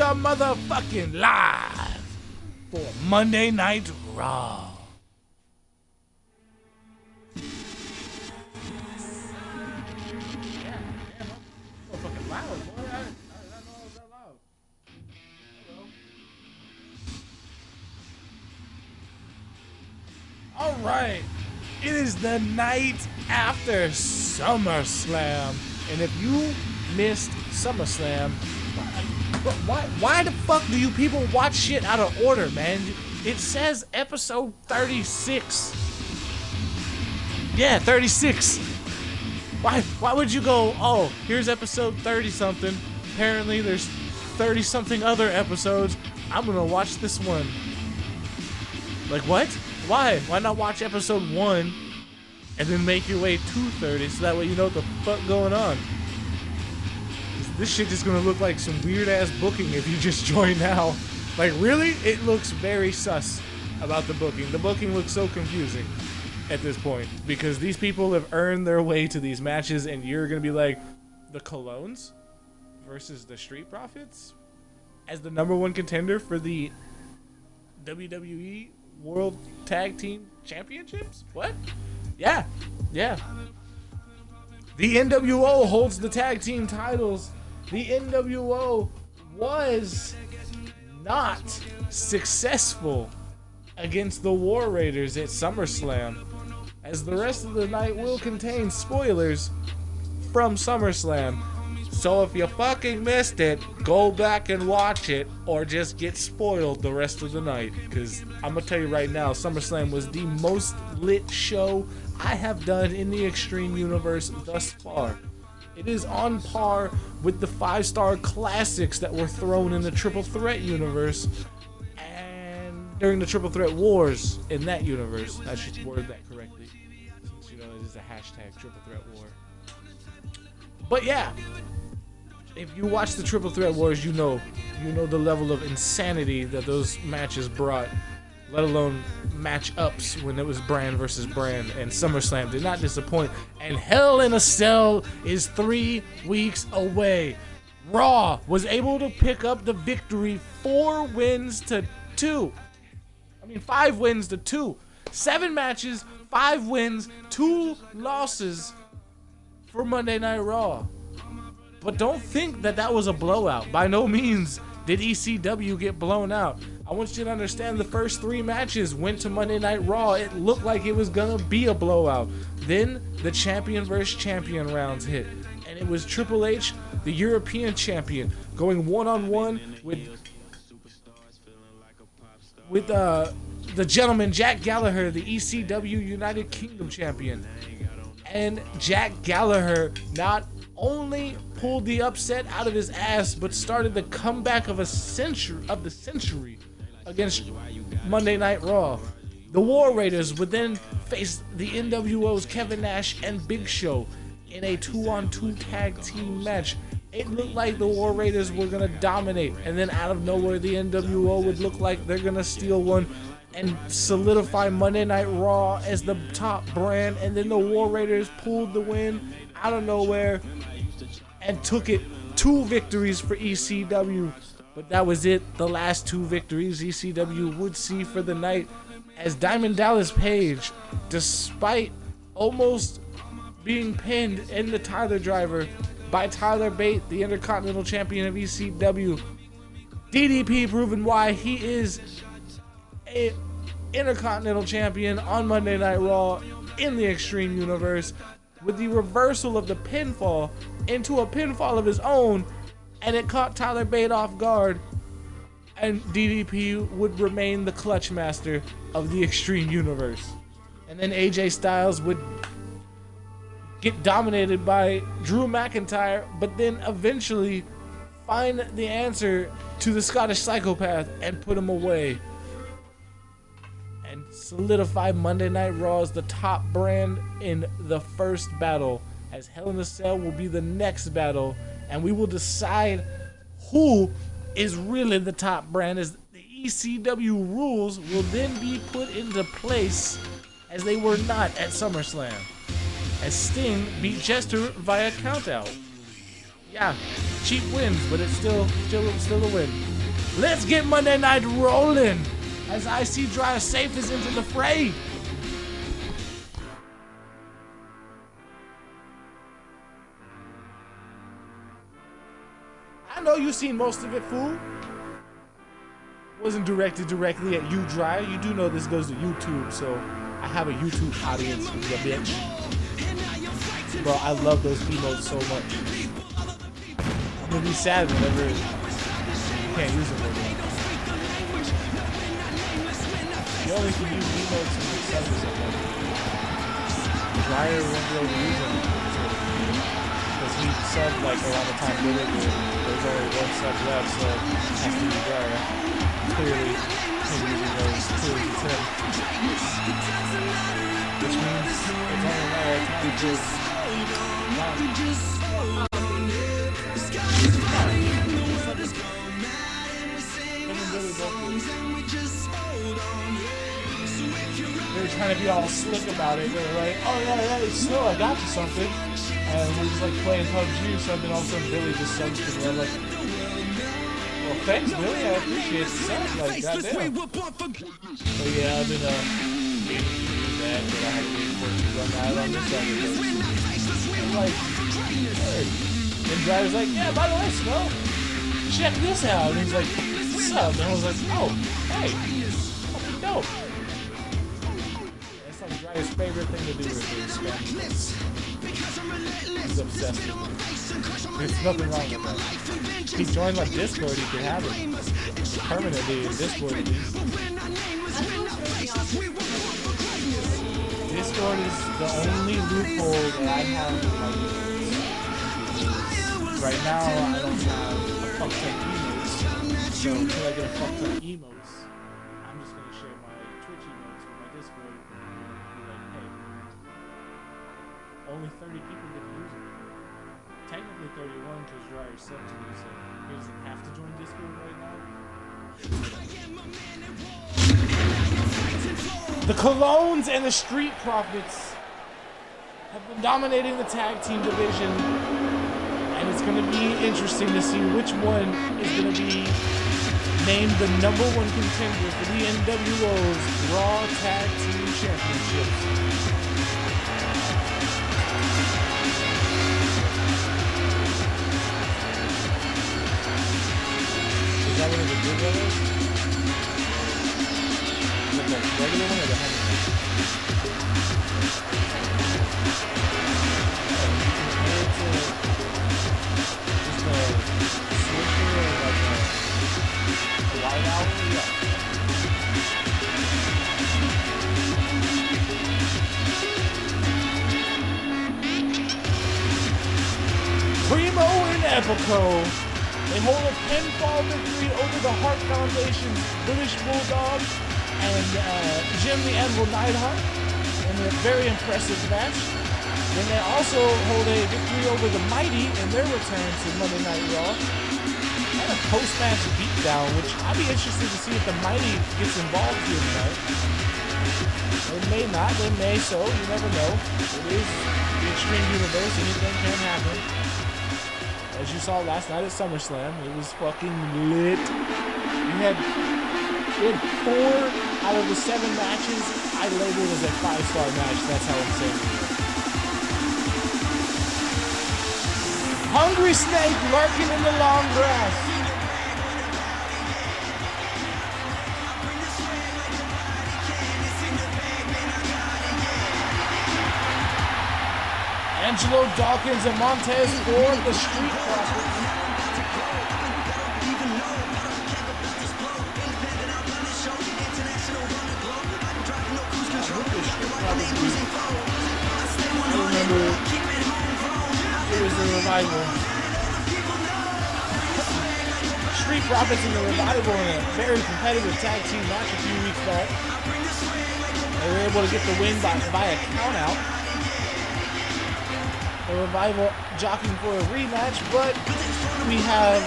are motherfucking live for Monday Night Raw. Alright, it is the night after SummerSlam, and if you missed SummerSlam, why the fuck do you people watch shit out of order, man? It says episode 36. Yeah, 36. Why would you go, oh, here's episode 30-something, apparently there's 30-something other episodes, I'm gonna watch this one. Like, what? Why? Why not watch episode 1 and then make your way to 30 so that way you know what the fuck going on? This shit is gonna look like some weird ass booking if you just join now. Like, really? It looks very sus about the booking. The booking looks so confusing at this point because these people have earned their way to these matches and you're gonna be like, the Colognes versus the Street Profits as the #1 contender for the WWE World Tag Team Championships? What? Yeah. The NWO holds the tag team titles. The NWO was not successful against the War Raiders at SummerSlam, as the rest of the night will contain spoilers from SummerSlam. So if you fucking missed it, go back and watch it, or just get spoiled the rest of the night. Because I'm going to tell you right now, SummerSlam was the most lit show I have done in the Extreme Universe thus far. It is on par with the 5-star classics that were thrown in the Triple Threat universe and during the Triple Threat Wars in that universe. I should word that correctly, since you know it is a hashtag Triple Threat War. But yeah, if you watch the Triple Threat Wars, you know the level of insanity that those matches brought, let alone match-ups when it was brand versus brand, and SummerSlam did not disappoint, and Hell in a Cell is 3 weeks away. Raw was able to pick up the victory 5 wins to 2. 7 matches, 5 wins, 2 losses for Monday Night Raw. But don't think that was a blowout. By no means did ECW get blown out. I want you to understand the first 3 matches went to Monday Night Raw. It looked like it was gonna be a blowout. Then the champion versus champion rounds hit. And it was Triple H, the European champion, going one-on-one with the gentleman Jack Gallagher, the ECW United Kingdom champion. And Jack Gallagher not only pulled the upset out of his ass, but started the comeback of the century against Monday Night Raw. The War Raiders would then face the NWO's Kevin Nash and Big Show in a 2-on-2 tag team match. It looked like the War Raiders were gonna dominate, and then out of nowhere the NWO would look like they're gonna steal one and solidify Monday Night Raw as the top brand, and then the War Raiders pulled the win out of nowhere and took it 2 victories for ECW. But that was it. The last 2 victories ECW would see for the night, as Diamond Dallas Page, despite almost being pinned in the Tyler Driver by Tyler Bate, the Intercontinental Champion of ECW, DDP proving why he is a Intercontinental Champion on Monday Night Raw in the Extreme Universe, with the reversal of the pinfall into a pinfall of his own, and it caught Tyler Bate off guard, and DDP would remain the clutch master of the Extreme Universe. And then AJ Styles would get dominated by Drew McIntyre, but then eventually find the answer to the Scottish Psychopath and put him away, and solidify Monday Night Raw as the top brand in the first battle, as Hell in a Cell will be the next battle, and we will decide who is really the top brand, as the ECW rules will then be put into place as they were not at SummerSlam, as Sting beat Jester via countout. Yeah, cheap wins, but it's still a win. Let's get Monday Night rolling as I see Dryer Safe is into the fray. I know you've seen most of it, fool. Wasn't directed directly at you, Dryer. You do know this goes to YouTube, so I have a YouTube audience, you bitch. Bro, I love those emotes so much. I'm gonna be sad whenever you can't use them anymore. You only can use emotes when you sub or something. Dryer won't be able to use them because he subbed like around the time Billy did. There's only one sub left, so it has to be Dryer. Clearly, him using those clearly it's him. Which means it's only a matter of time to just they're trying to be all slick about it. They're like, oh yeah, Snow, I got you something. And we're just like playing PubG or something, all of a sudden Billy just subs to me. I'm like, well, thanks, Billy. I appreciate the sub. Like, goddamn. But yeah, I've been meaning to do that, but I had to wait for it to run out on this other day. I'm like, hey. And Dryer's like, yeah, by the way, Snow, check this out. And he's like, what's up? And I was like, oh, hey, fucking dope. That's like Dryer's favorite thing to do with his spam. He's obsessed with it. There's nothing wrong with that. If he joined like Discord, he could have it permanently in Discord at least. Discord is the only loophole that I have with my emotes. Right now, I don't have a fuck ton of emotes. So until I get a fuck ton of emotes, I'm just gonna share my Twitch emotes with my Discord and be like, hey, only 30 people get to use it. Technically 31 because Dryer subbed to me, so he doesn't have to join Discord right now. The Colognes and the Street Profits have been dominating the tag team division, and it's going to be interesting to see which one is going to be named the #1 contender for the NWO's Raw Tag Team Championships. Is that one of the good brothers? The regular one or the heavy one? Just a switcher or like a wide out? Yeah. Primo and Epico. They hold a pinfall victory over the Hart Foundation's British Bulldog and Jim the Anvil Neidhart in a very impressive match. Then they also hold a victory over the Mighty in their return to Monday Night Raw. And a post-match beatdown, which I'd be interested to see if the Mighty gets involved here tonight. They may not, they may so, you never know. It is the Extreme Universe, anything can happen. As you saw last night at SummerSlam, it was fucking lit. We had 4 out of the 7 matches I labeled as a 5-star match. That's how I'm saying it. Hungry Snake lurking in the long grass. Angelo Dawkins and Montez Ford, the Street Profits. I remember it was the Revival. Street Profits and the Revival in a very competitive tag team match a few weeks back. They were able to get the win by a count out. The Revival jockeying for a rematch, but we have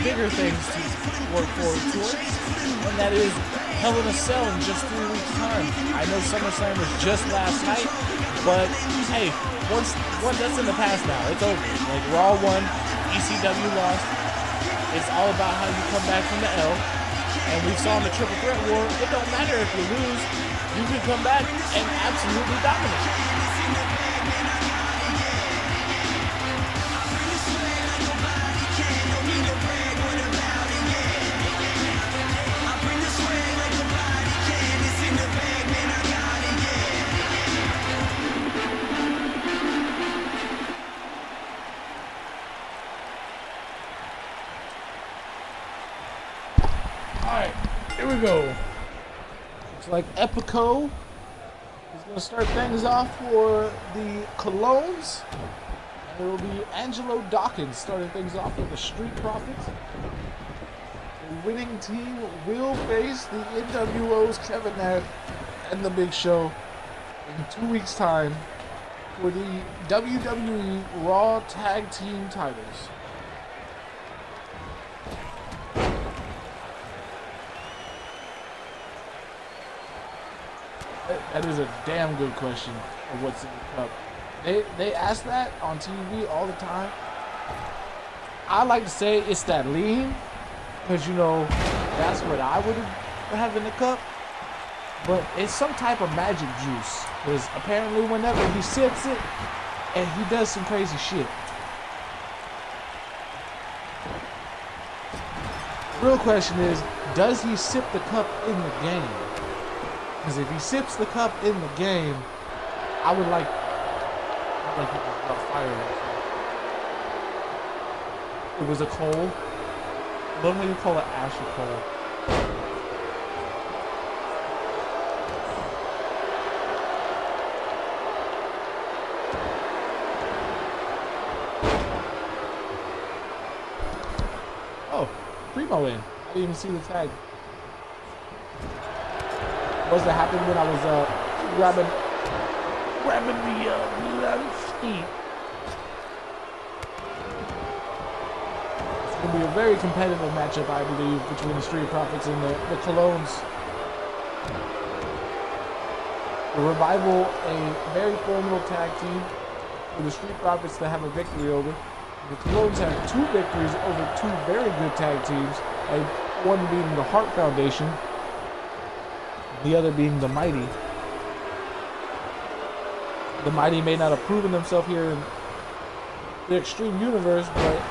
bigger things to work forward towards, and that is Hell in a Cell in just 3 weeks' time. I know SummerSlam was just last night, but hey, once that's in the past now, it's over. Like Raw won, ECW lost. It's all about how you come back from the L. And we saw in the Triple Threat War, it don't matter if you lose, you can come back and absolutely dominate. Alright, here we go. Looks like Epico is going to start things off for the Colognes. And it will be Angelo Dawkins starting things off with the Street Profits. The winning team will face the NWO's Kevin Nash and The Big Show in 2 weeks' time for the WWE Raw Tag Team titles. That is a damn good question of what's in the cup. They ask that on TV all the time. I like to say it's that lean, because you know that's what I would have in the cup. But it's some type of magic juice, because apparently whenever he sips it, and he does some crazy shit. Real question is, does he sip the cup in the game? Because if he sips the cup in the game, I would like he just got fired. It was a coal. I love how you call it ash or coal. Oh, Primo in. I didn't even see the tag. What's that happened when I was grabbing the ski? It's gonna be a very competitive matchup, I believe, between the Street Profits and the Colognes. The Revival, a very formidable tag team, with the Street Profits to have a victory over. The Colognes have 2 victories over 2 very good tag teams, and one being the Hart Foundation, the other being the Mighty. The Mighty may not have proven themselves here in the Extreme Universe, but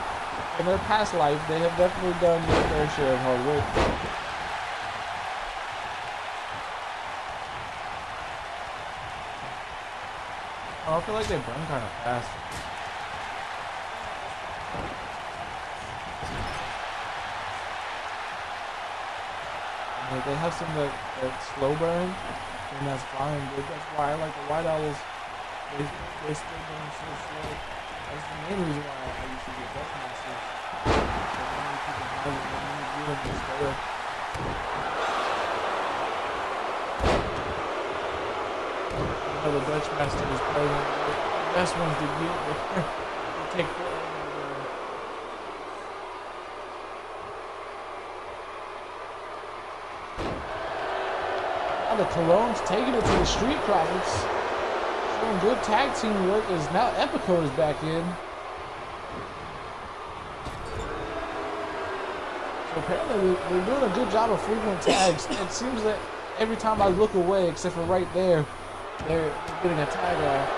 in their past life, they have definitely done their fair share of hard work. Oh, I feel like they burn kind of fast. They have some that slow burn, and that's fine. But that's why I like the White Owls. They still burn so slow. That's the main reason why I used to get Death Masters. But many people have it, but many do them just better. The Dutch Master is probably one of the best ones to get. They take forever. The Colognes taking it to the Street Profits, showing good tag team work as now Epico is back in. So apparently they're doing a good job of frequent tags. It seems that every time I look away, except for right there, they're getting a tag off.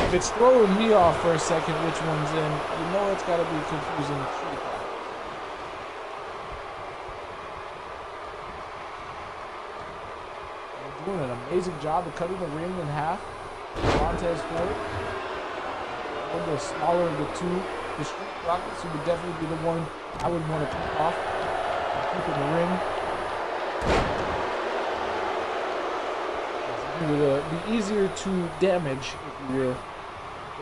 If it's throwing me off for a second which one's in, you know it's got to be confusing. Doing an amazing job of cutting the ring in half. Montez Ford, one of the smaller of the two. The Street Profits, who would definitely be the one I would want to keep off and keep in the ring. It would be easier to damage, if you will.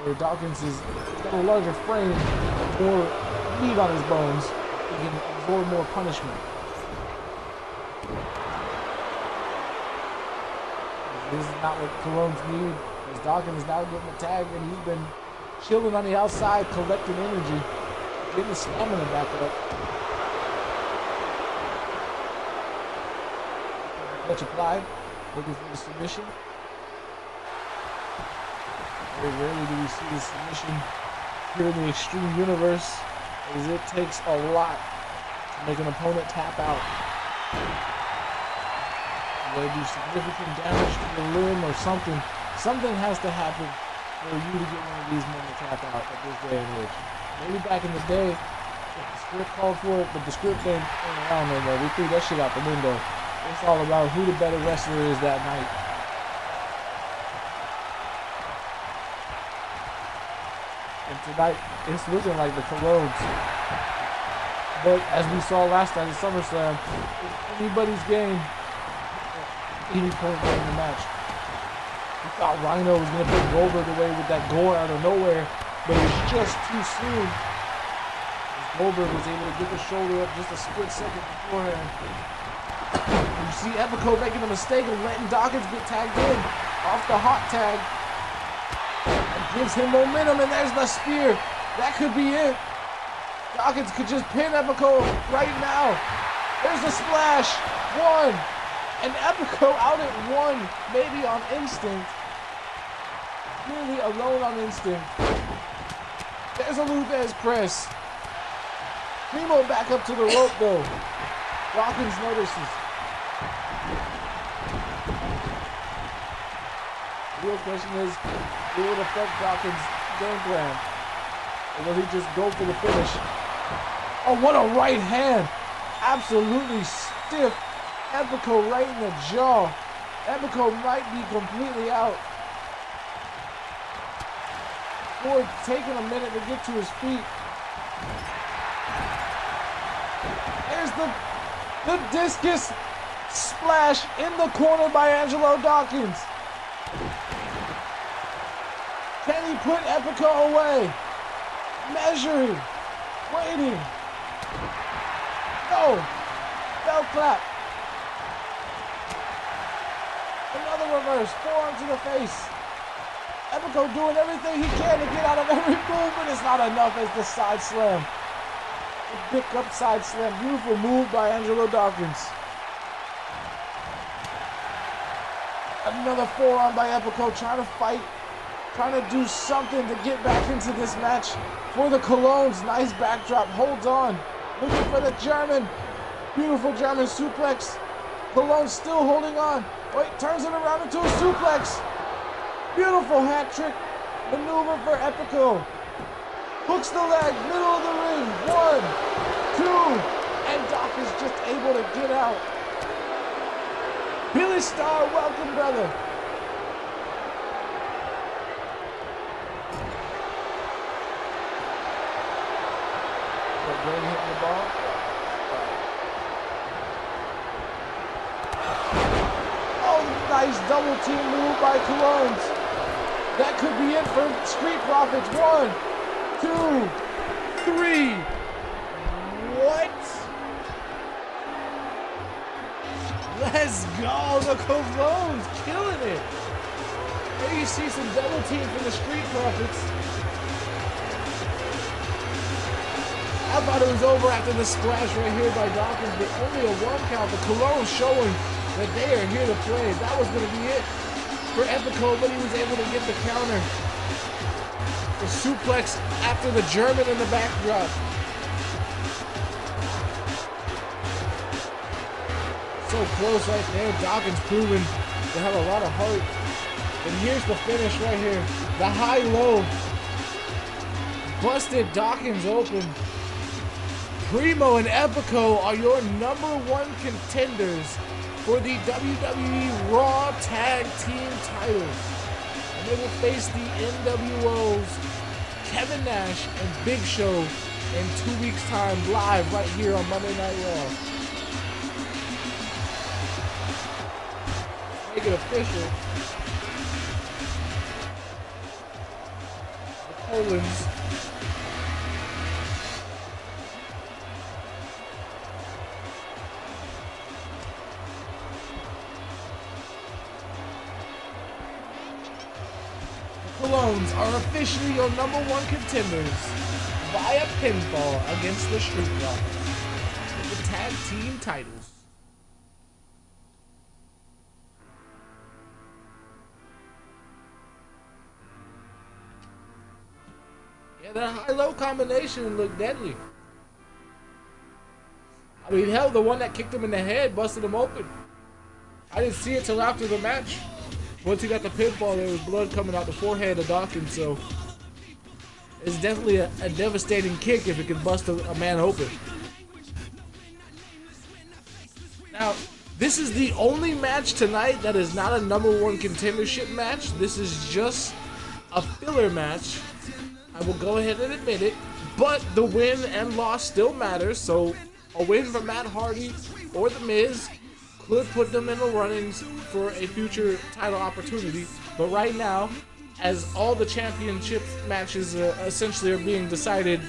Where Dawkins has got a larger frame, more meat on his bones. He can absorb more punishment. This is not what Colognes need, because Dawkins is now getting the tag, and he's been chilling on the outside, collecting energy, getting the stamina back up. Clutch applied, looking for the submission. Very rarely do we see the submission here in the Extreme Universe. as it takes a lot to make an opponent tap out. You gotta do significant damage to the limb or something. Something has to happen for you to get one of these men to tap out at this day and age. Maybe back in the day, if the script called for it, but the script ain't around no more. We threw that shit out the window. It's all about who the better wrestler is that night. And tonight, it's looking like the Colognes. But as we saw last night at SummerSlam, it's anybody's game at any point during the match. We thought Rhino was going to put Goldberg away with that gore out of nowhere, but it was just too soon. As Goldberg was able to get the shoulder up just a split second beforehand. You see Epico making a mistake of letting Dawkins get tagged in off the hot tag. It gives him momentum, and there's the spear. That could be it. Dawkins could just pin Epico right now. There's the splash. One. And Epico out at one, maybe on instinct. Really alone on instinct. There's a Luthez press. Primo back up to the rope though. Dawkins notices. The real question is, will it affect Dawkins' game plan? Or will he just go for the finish? Oh, what a right hand! Absolutely stiff. Epico right in the jaw. Epico might be completely out. Ford taking a minute to get to his feet. There's the discus splash in the corner by Angelo Dawkins. Can he put Epico away? Measuring. Waiting. No. Bell clap. Another reverse. Forearm to the face. Epico doing everything he can to get out of every move, but it's not enough as the side slam. The pick up side slam. Beautiful move by Angelo Dawkins. Another forearm by Epico, trying to fight, trying to do something to get back into this match for the Colognes. Nice backdrop, holds on, looking for the German. Beautiful German suplex. Colognes still holding on. Wait, turns it around into a suplex. Beautiful hat trick maneuver for Epico. Hooks the leg, middle of the ring. 1, 2, and Doc is just able to get out. Billy Starr, welcome, brother. Brady hitting the ball. Oh, nice double team move by Colognes. That could be it for Street Profits. 1, 2, 3. What? Let's go, the Colognes killing it. There you see some double team from the Street Profits. I thought it was over after the splash right here by Dawkins, but only a 1 count. The Colognes showing that they are here to play. That was going to be it for Epico, but he was able to get the counter. The suplex after the German in the backdrop. So close right there. Dawkins proving to have a lot of heart. And here's the finish right here. The high-low. Busted Dawkins open. Primo and Epico are your #1 contenders for the WWE Raw Tag Team titles. And they will face the NWO's Kevin Nash and Big Show in 2 weeks' time, live right here on Monday Night Raw. Make it official. The Colognes. Colognes are officially your #1 contenders via pinfall against the Street Profits for the tag team titles. Yeah, that high-low combination looked deadly. I mean, hell, the one that kicked him in the head busted him open. I didn't see it till after the match. Once he got the pinfall, there was blood coming out the forehead of Dawkins, so it's definitely a devastating kick if it can bust a man open. Now, this is the only match tonight that is not a #1 contendership match. This is just a filler match. I will go ahead and admit it, but the win and loss still matters, so a win for Matt Hardy or The Miz could put them in the runnings for a future title opportunity. But right now, as all the championship matches essentially are being decided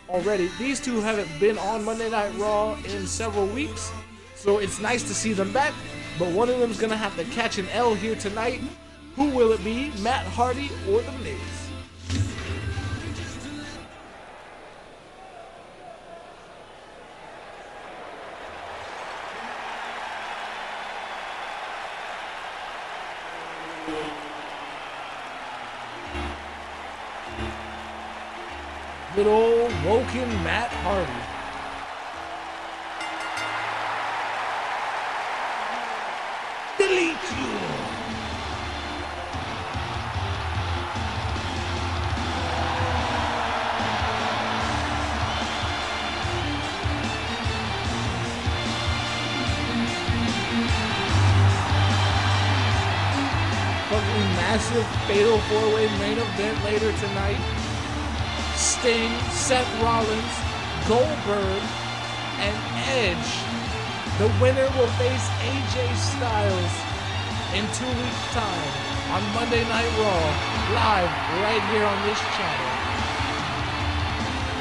already, these two haven't been on Monday Night Raw in several weeks, so it's nice to see them back. But one of them is going to have to catch an L here tonight. Who will it be, Matt Hardy or The Miz? Good old Woken Matt Hardy. Delete you. Fucking massive fatal 4-way main event later tonight. Sting, Seth Rollins, Goldberg, and Edge. The winner will face AJ Styles in 2 weeks' time on Monday Night Raw, live right here on this channel.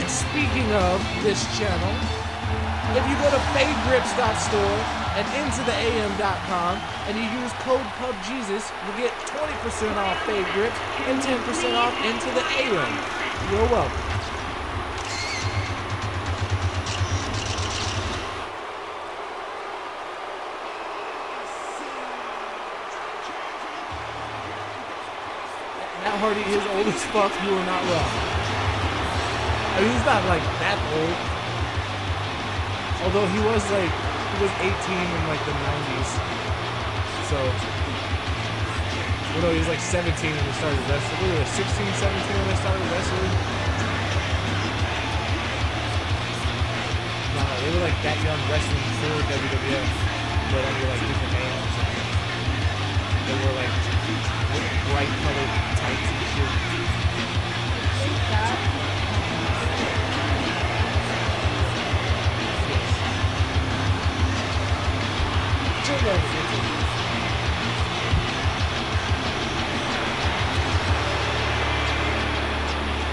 And speaking of this channel, if you go to FadeGrips.store and IntoTheAM.com and you use code PubGesus, you get 20% off Fade Grips and 10% off Into the AM. You're welcome. Matt Hardy is old as fuck, you are not wrong. I mean, he's not like that old. Although he was 18 in like the 90s. So, well, no, he was like 17 when he started wrestling. What was it, 16, 17 when they started wrestling? No, they were like that young wrestling before WWF, but under like different names. They were like bright colored tights and shit.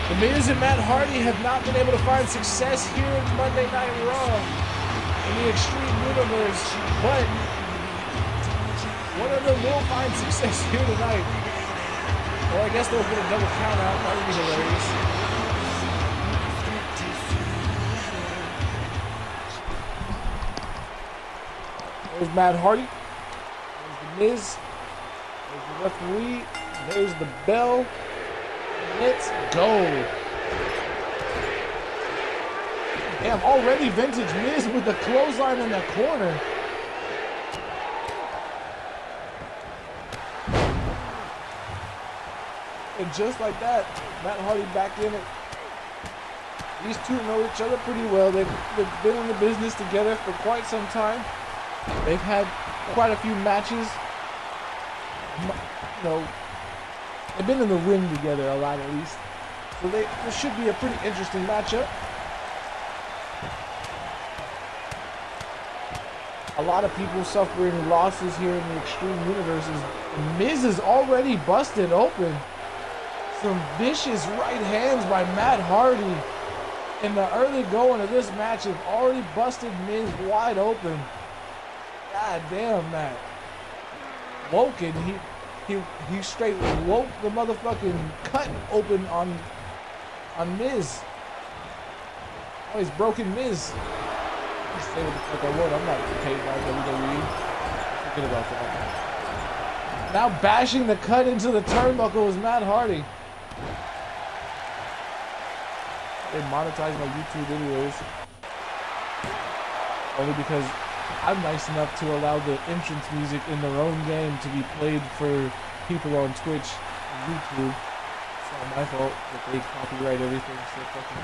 The Miz and Matt Hardy have not been able to find success here in Monday Night Raw in the Extreme Universe, but one of them will find success here tonight. Or I guess they'll get a double count out. That would be hilarious. There's Matt Hardy. There's The Miz. There's the referee. There's the bell. Let's go. Damn, already vintage Miz with the clothesline in the corner. And just like that, Matt Hardy back in it. These two know each other pretty well. They've been in the business together for quite some time. They've had quite a few matches. You know, they've been in the ring together a lot at least. So this should be a pretty interesting matchup. A lot of people suffering losses here in the Extreme Universe. Miz is already busted open. Some vicious right hands by Matt Hardy in the early going of this match have already busted Miz wide open. God damn, Matt. Woken, he straight woke the motherfucking cut open on Miz. Oh, he's broken Miz. I say what the fuck I want. I'm not paid by WWE. Forget about that. Now bashing the cut into the turnbuckle is Matt Hardy. They monetize my YouTube videos. Only because I'm nice enough to allow the entrance music in their own game to be played for people on Twitch and YouTube. It's not my fault that they copyright everything so fucking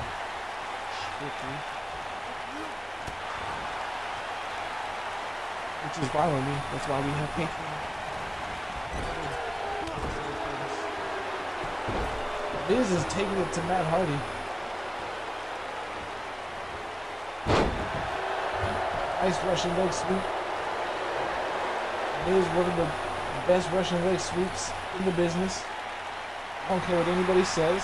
strictly. Which is fine with me. That's why we have Patreon. Liz is taking it to Matt Hardy. Nice Russian leg sweep. Liz, one of the best Russian leg sweeps in the business. I don't care what anybody says.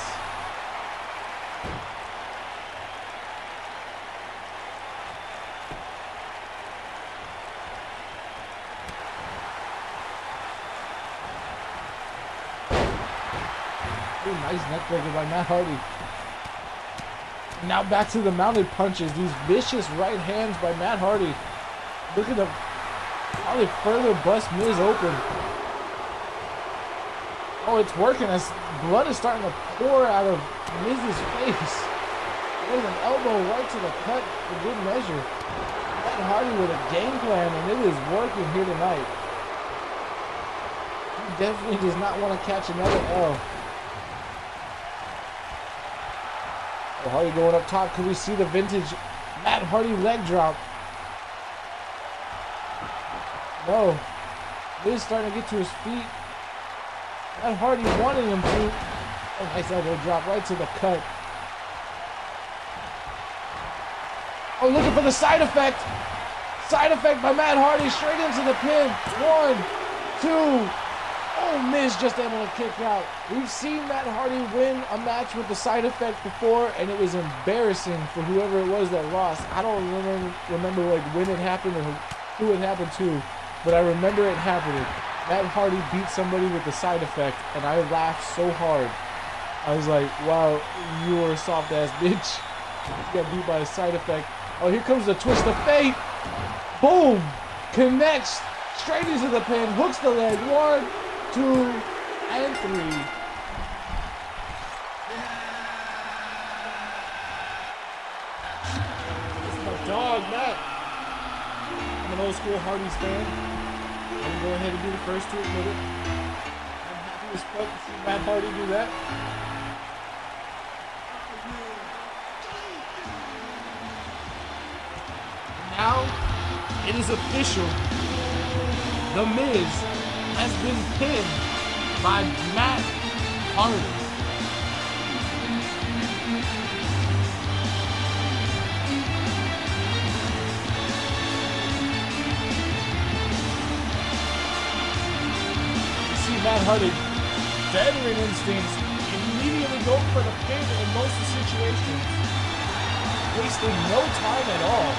Nice neckbreaker by Matt Hardy. Now back to the mounted punches. These vicious right hands by Matt Hardy. Look at them. Probably further bust Miz open. Oh, it's working as blood is starting to pour out of Miz's face. There's an elbow right to the cut for good measure. Matt Hardy with a game plan, and it is working here tonight. He definitely does not want to catch another L. Oh, Hardy going up top. Can we see the vintage Matt Hardy leg drop? No. Miz starting to get to his feet. Matt Hardy wanting him to. Oh, nice elbow drop right to the cut. Oh, looking for the side effect. Side effect by Matt Hardy straight into the pin. 1, 2. Oh, Miz just able to kick out. We've seen Matt Hardy win a match with the side effect before, and it was embarrassing for whoever it was that lost. I don't remember like when it happened or who it happened to, but I remember it happening. Matt Hardy beat somebody with the side effect, and I laughed so hard. I was like, wow, you are a soft ass bitch. You got beat by a side effect. Oh, here comes the twist of fate. Boom! Connects straight into the pin, hooks the leg. 1, 2, and 3. This is my dog, Matt. I'm an old school Hardy's fan. I'm gonna go ahead and be the first to admit it. I'm happy as fuck to see Matt Hardy do that. Now, it is official. The Miz has been pinned by Matt Hardy. You see Matt Hardy, veteran instincts, immediately going for the pin in most of the situations, wasting no time at all.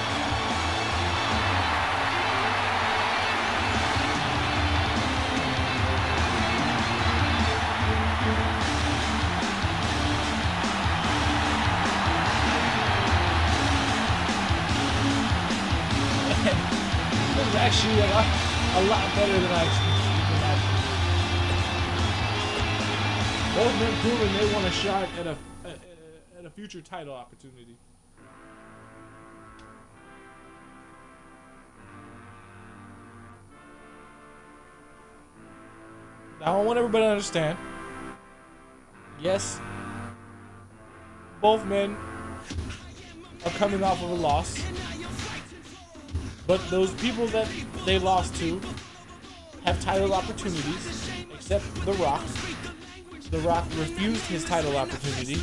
Actually, a lot better than I expected. Both men proving they want a shot at a future title opportunity. Now I want everybody to understand. Yes, both men are coming off of a loss. But those people that they lost to have title opportunities, except The Rock. The Rock refused his title opportunity.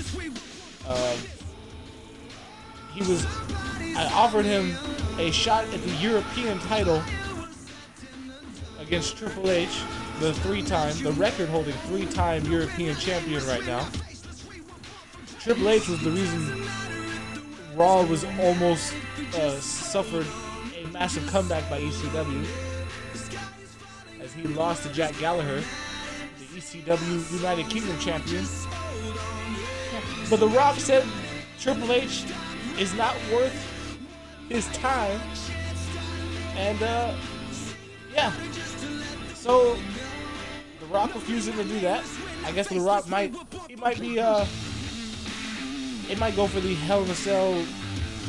I offered him a shot at the European title against Triple H, the record-holding 3-time European champion right now. Triple H was the reason Raw was almost suffered a massive comeback by ECW as he lost to Jack Gallagher, the ECW United Kingdom champion. But The Rock said Triple H is not worth his time, and yeah, so The Rock refusing to do that. I guess The Rock might be it might go for the Hell in a Cell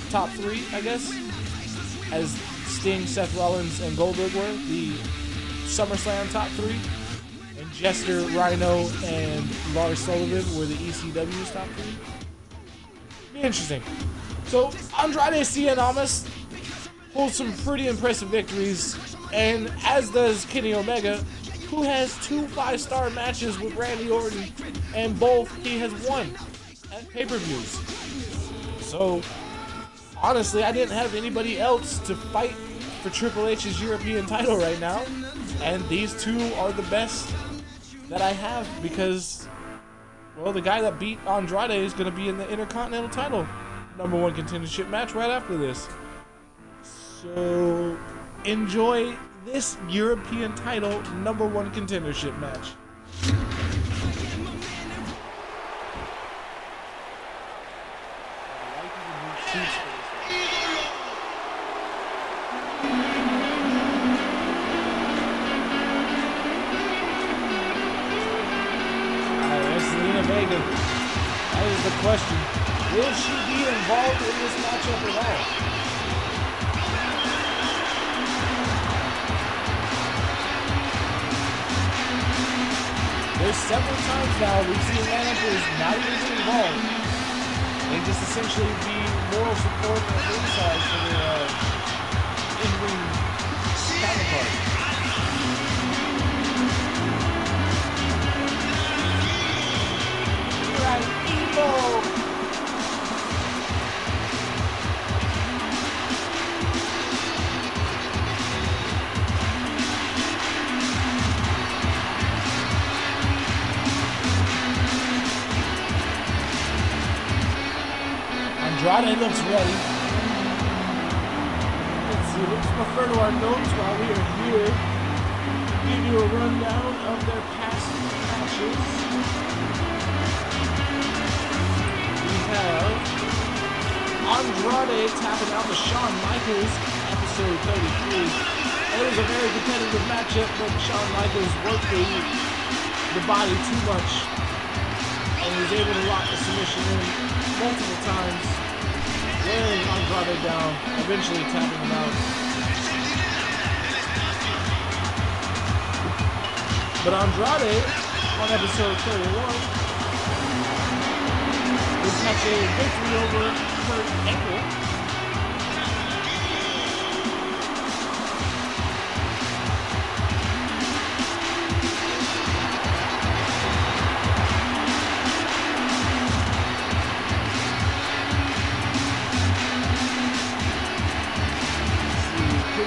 top 3, I guess. as Sting, Seth Rollins, and Goldberg were the SummerSlam top 3. And Jester, Rhino, and Lars Sullivan were the ECW's top 3. Be interesting. So Andrade Cien Almas holds some pretty impressive victories, and as does Kenny Omega, who has 2 5-star matches with Randy Orton, and both he has won at pay-per-views. So honestly, I didn't have anybody else to fight for Triple H's European title right now, and these 2 are the best that I have because, well, the guy that beat Andrade is going to be in the Intercontinental title #1 contendership match right after this. So enjoy this European title #1 contendership match. That is the question. Will she be involved in this matchup at all? There's several times now we've seen managers not even get involved. They just essentially be moral support and ringside for their in-ring counterparts. Andrade looks ready. Let's see, let's refer to our notes while we are here. Give you a rundown of their past matches. We have Andrade tapping out to Shawn Michaels, episode 33. It was a very competitive matchup, but Shawn Michaels worked the body too much and was able to lock the submission in multiple times, wearing Andrade down, eventually tapping him out. But Andrade, on episode 31, would catch a victory over Kurt Angle.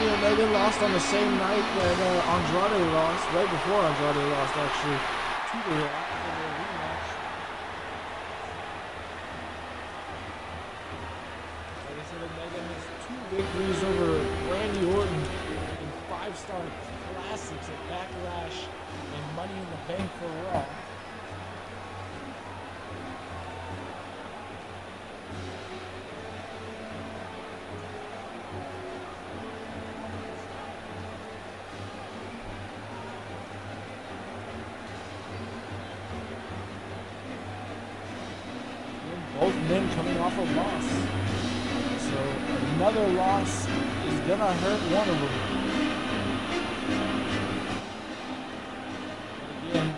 Omega lost on the same night that Andrade lost, right before Andrade lost, actually, to The Rock in their rematch. Like I said, Omega has 2 victories over Randy Orton in 5-star classics at Backlash and Money in the Bank for Raw. Both men coming off a loss. So another loss is gonna hurt one of them. But again,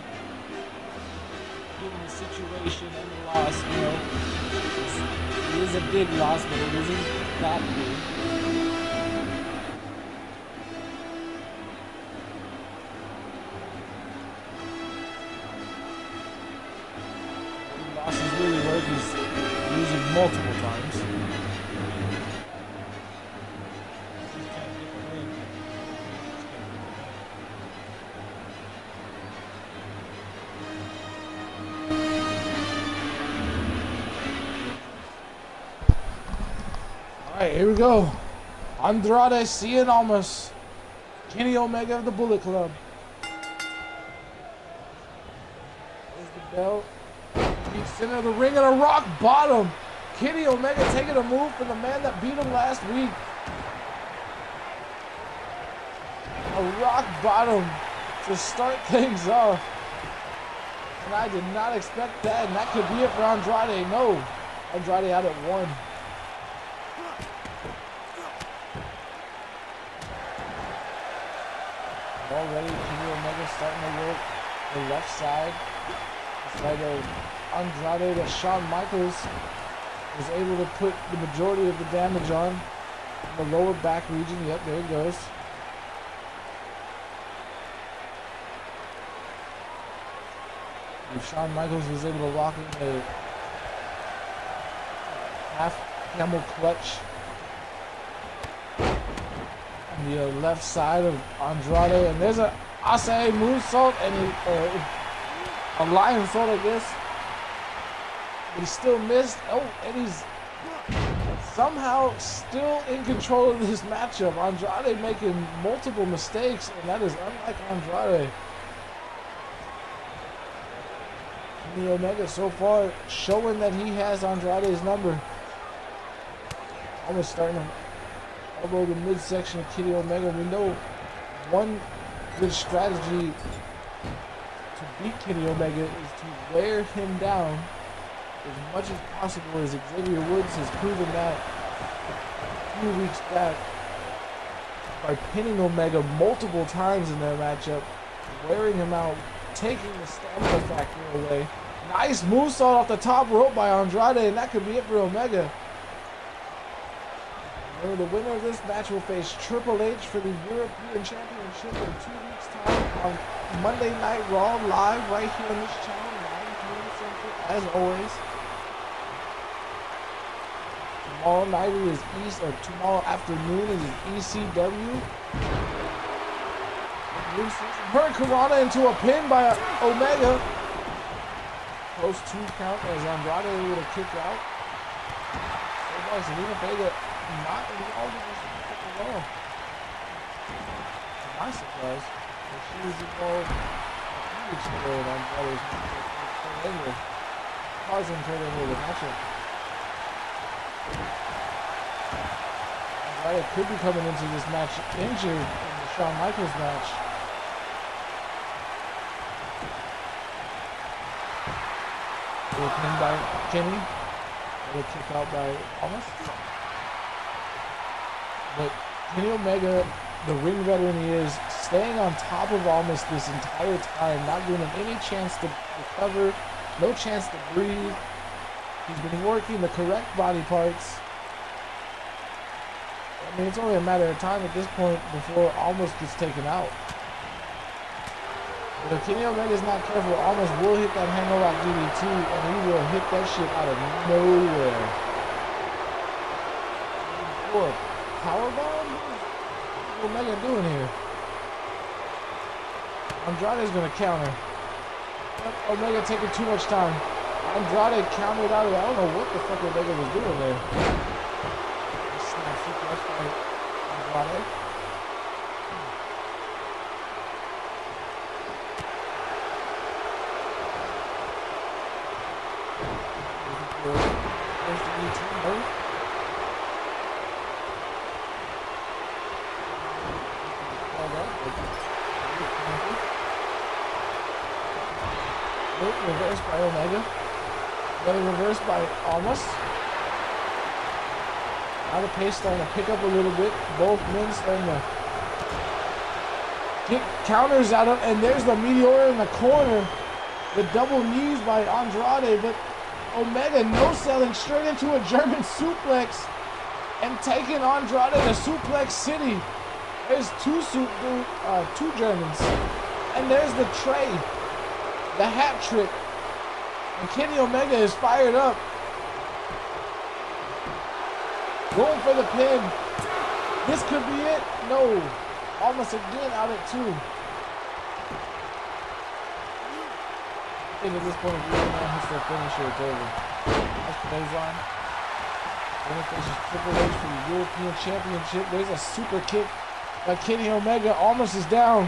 given the situation and the loss, you know, it is a big loss, but it isn't that big. Losses really hurt. He's losing multiple times. Alright, here we go. Andrade Cien Almas, Kenny Omega of the Bullet Club. There's the belt. Center of the ring and a rock bottom. Kenny Omega taking a move from the man that beat him last week. A rock bottom to start things off. And I did not expect that, and that could be it for Andrade. No, Andrade out at 1. already. Kenny Omega starting to work the left side. It's like Andrade that Shawn Michaels was able to put the majority of the damage on in the lower back region. Yep, there it goes. And Shawn Michaels was able to lock in a half camel clutch on the left side of Andrade, and there's a Asai moonsault and a lion salt, I guess. But he still missed. Oh, and he's somehow still in control of this matchup. Andrade making multiple mistakes, and that is unlike Andrade. Kenny Omega so far showing that he has Andrade's number. Almost starting to elbow the midsection of Kenny Omega. We know one good strategy to beat Kenny Omega is to wear him down as much as possible, as Xavier Woods has proven that a few weeks back by pinning Omega multiple times in their matchup, wearing him out, taking the stamina factor away. Nice moonsault off the top rope by Andrade, and that could be it for Omega. Remember, the winner of this match will face Triple H for the European Championship in 2 weeks' time on Monday Night Raw, live right here on this channel, 9 p.m. Central, as always. Tomorrow night is tomorrow afternoon is ECW. Hurricanrana into a pin by Omega. Close 2 count as Andrade able to kick out. So far, Zelina Vega not involved in this at all. To my surprise, but she was involved a few weeks ago in Andrade's matchup, causing her to the matchup. Andrade could be coming into this match injured in the Shawn Michaels match. Pinned by Kenny. A kick out by Almas. But Kenny Omega, the ring veteran he is, staying on top of Almas this entire time, not giving him any chance to recover, no chance to breathe. He's been working the correct body parts. I mean, it's only a matter of time at this point before Almas gets taken out. But if Kenny Omega's not careful, Almas will hit that Hanglock DDT, and he will hit that shit out of nowhere. For a powerbomb? What's Omega doing here? Andrade's gonna counter. Omega taking too much time. Andrade countered out of it. I don't know what the fuck Omega was doing there. Snap suplex by Andrade. Reversed by Omega. Another reverse by Almas. Now the pace starting to pick up a little bit. Both men starting to get counters out of, and there's the Meteor in the corner. The double knees by Andrade, but Omega no-selling straight into a German suplex and taking Andrade to Suplex City. There's two Germans. And there's the tray. The hat trick. And Kenny Omega is fired up. Going for the pin. This could be it. No. Almost again out at 2. I think at this point, if you're not hits their finisher, it's over. That's Blazze. Winner faces Triple H for the European Championship. There's a super kick by Kenny Omega. Almost is down.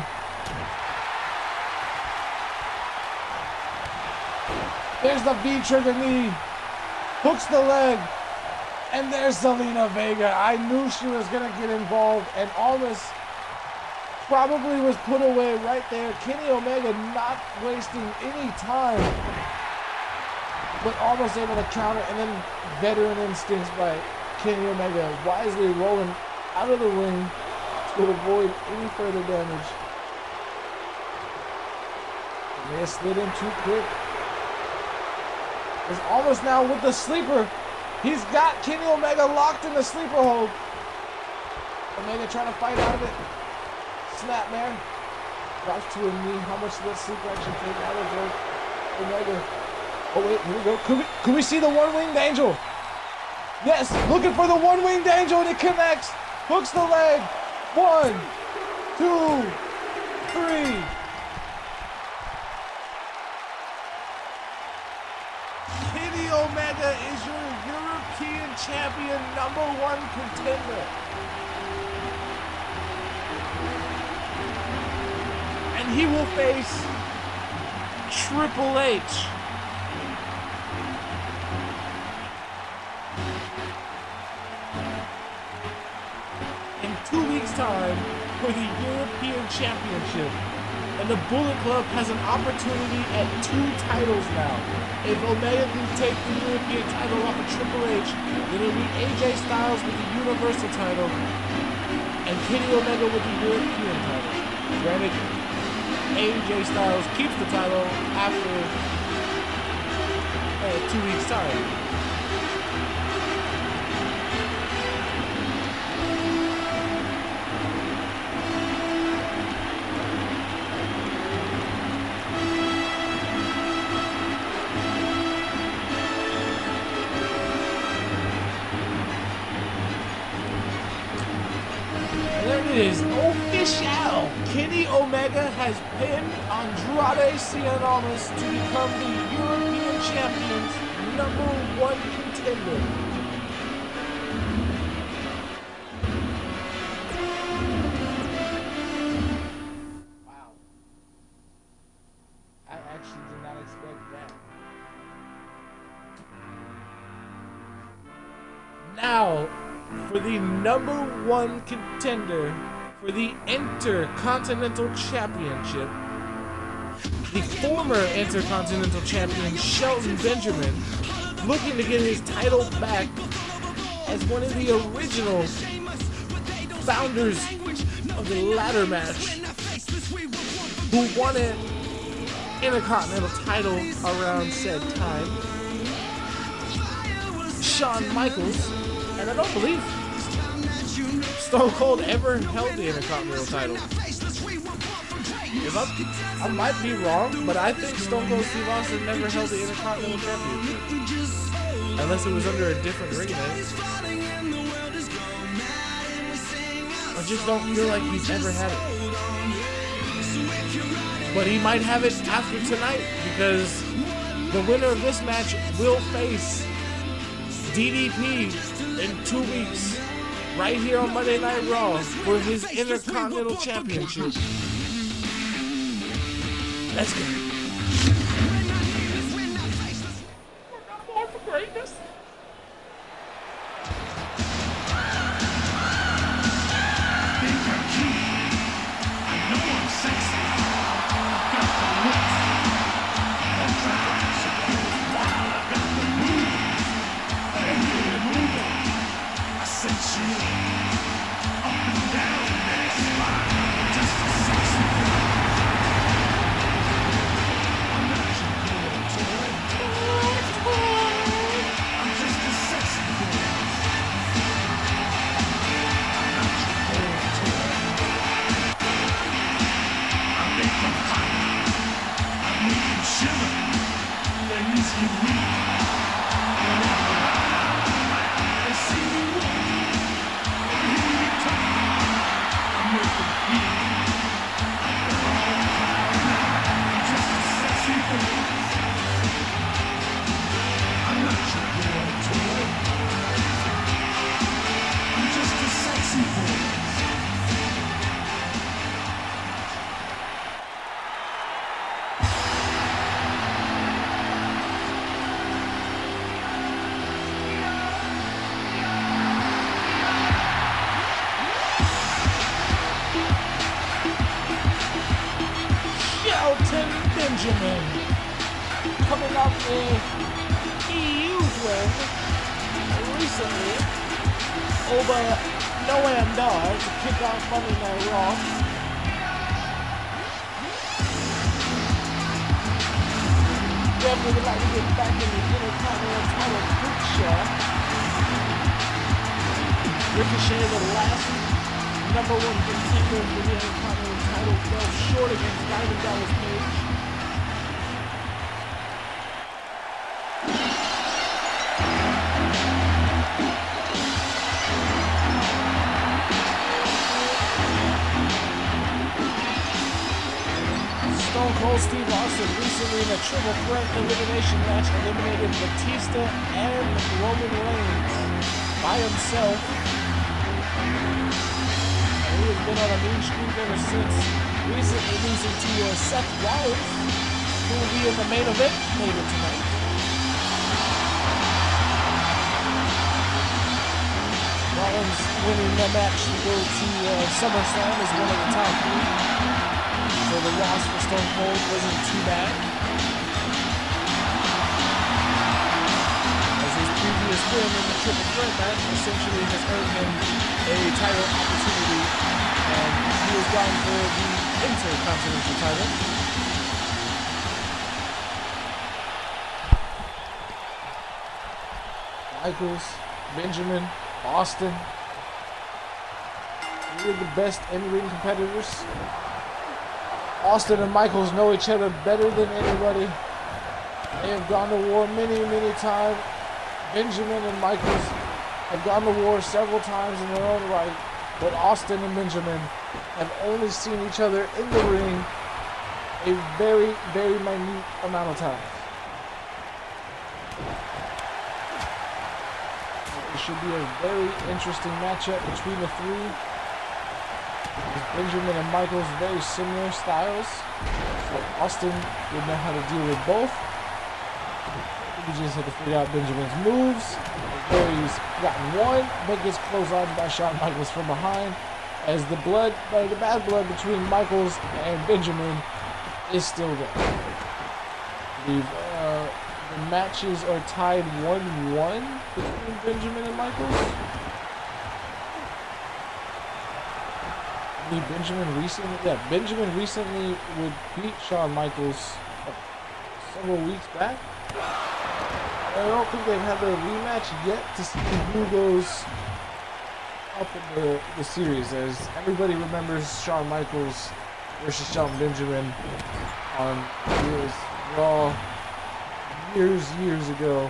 There's the V-trigger knee. Hooks the leg. And there's Zelina Vega. I knew she was going to get involved. And Almas probably was put away right there. Kenny Omega not wasting any time. But Almas able to counter. And then veteran instincts by Kenny Omega. Wisely rolling out of the ring to avoid any further damage. They slid in too quick. It's almost now with the sleeper. He's got Kenny Omega locked in the sleeper hold. Omega trying to fight out of it. Snap, man. Drops to a knee. How much did that sleeper actually take out of Omega? Oh, wait, here we go. Could we see the one-winged angel? Yes, looking for the one-winged angel, and it connects. Hooks the leg. 1, 2, 3. Kenny Omega is your European champion, #1 contender. And he will face Triple H. In 2 weeks' time for the European Championship. And the Bullet Club has an opportunity at 2 titles now. If Omega can take the European title off of Triple H, then it'll be AJ Styles with the Universal title and Kenny Omega with the European title. Granted, AJ Styles keeps the title after 2 weeks' time. It is official. Kenny Omega has pinned Andrade Cien Almas to become the European Champion's #1 contender. Wow. I actually did not expect that. Now, for the #1 contender for the Intercontinental Championship, the former Intercontinental Champion Shelton Benjamin, looking to get his title back as one of the original founders of the ladder match, who won an Intercontinental title around said time, Shawn Michaels. And I don't believe Stone Cold ever held the Intercontinental title. I might be wrong, but I think Stone Cold Steve Austin never held the Intercontinental Championship. Unless it was under a different ring name. I just don't feel like he's ever had it. But he might have it after tonight, because the winner of this match will face DDP in 2 weeks, right here on Monday Night Raw for his Intercontinental Championship. Let's go. We're not born for greatness. I know I'm sexy. Got the looks. I'm trying to support while I got the moves. I said shit up and down that spine, just a sexy boy. I'm not your little toy. I'm just a sexy boy. I'm not your little toy. I make them hot. I make them shiver. Ladies get weak. Benjamin coming off a huge win recently over Noam Dar to kick off Monday Night Raw. definitely would like to get back in the Intercontinental title picture. Ricochet, the last #1 contender for the Intercontinental title, fell short against Diamond Dallas Page. Stone Cold Steve Austin recently in a triple threat elimination match eliminated Batista and Roman Reigns by himself. And he has been on a mean streak ever since, recently losing to Seth Rollins, who will be in the main event later tonight. Rollins winning that match to go to SummerSlam as one of the top 3. So the loss for Stone Cold wasn't too bad. As his previous win in the triple threat match essentially has earned him a title opportunity, and he has gone for the Intercontinental title. Michaels, Benjamin, Austin, three of the best in-ring competitors. Austin and Michaels know each other better than anybody. They have gone to war many, many times. Benjamin and Michaels have gone to war several times in their own right, but Austin and Benjamin have only seen each other in the ring a very, very minute amount of time. It should be a very interesting matchup between the three. Benjamin and Michaels, very similar styles. So Austin would know how to deal with both. We just have to figure out Benjamin's moves. There he's gotten one, but gets closed on by Shawn Michaels from behind. As the bad blood between Michaels and Benjamin is still there. The matches are tied 1-1 between Benjamin and Michaels. Benjamin recently would beat Shawn Michaels several weeks back. I don't think they've had their rematch yet to see who goes up in the series, as everybody remembers Shawn Michaels versus Shelton Benjamin on Raw years ago,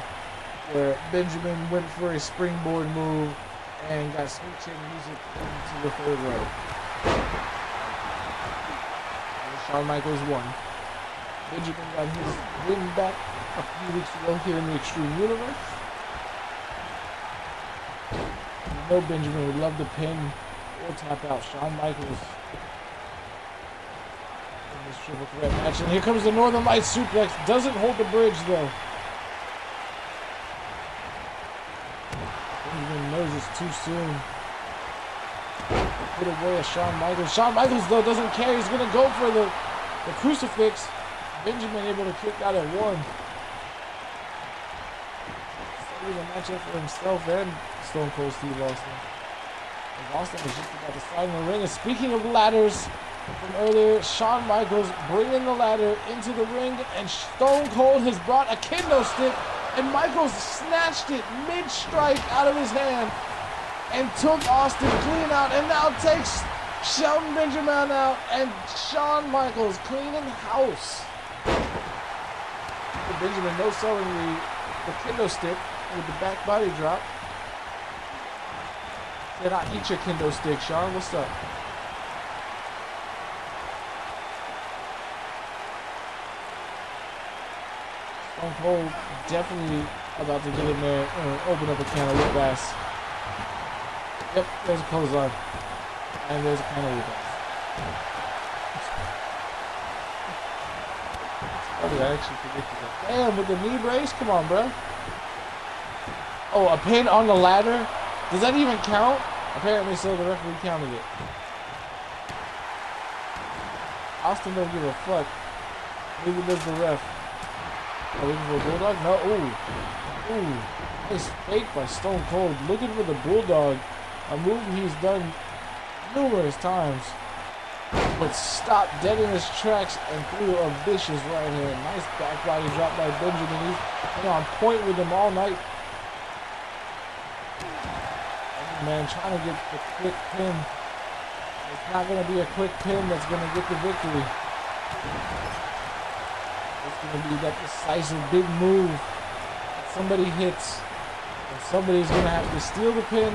where Benjamin went for a springboard move and got sweet chin music into the third row. Shawn Michaels won. Benjamin got his win back a few weeks ago here in the Extreme Universe. You know Benjamin would love to pin or tap out Shawn Michaels in this triple threat match. And here comes the Northern Lights suplex. Doesn't hold the bridge though. Benjamin knows it's too soon. Put away a Shawn Michaels. Shawn Michaels, though, doesn't care. He's going to go for the crucifix. Benjamin able to kick out at 1. Saving a matchup for himself and Stone Cold Steve Austin. As Austin was just about to slide in the ring. And speaking of ladders from earlier, Shawn Michaels bringing the ladder into the ring, and Stone Cold has brought a kendo stick, and Michaels snatched it mid-strike out of his hand and took Austin clean out, and now takes Shelton Benjamin out, and Shawn Michaels cleaning house. Benjamin no selling the kendo stick with the back body drop. Said, "I eat your kendo stick, Shawn. What's up?" Stone Cold definitely about to get in there and open up a can of whoop ass. Yep, there's a clothesline. And there's a can of whoop ass. I actually predicted that. Damn, with the knee brace? Come on, bro. Oh, a pin on the ladder? Does that even count? Apparently so, the referee counted it. Austin don't give a fuck. Neither does the ref. Are we looking for a bulldog? No. Ooh. Nice fake by Stone Cold. Looking for the bulldog. A move he's done numerous times. but stopped dead in his tracks and threw a vicious right hand. Nice back body drop by Benjamin. He's been on point with him all night. Man, trying to get the quick pin. It's not going to be a quick pin that's going to get the victory. It's going to be that decisive big move that somebody hits. And somebody's going to have to steal the pin.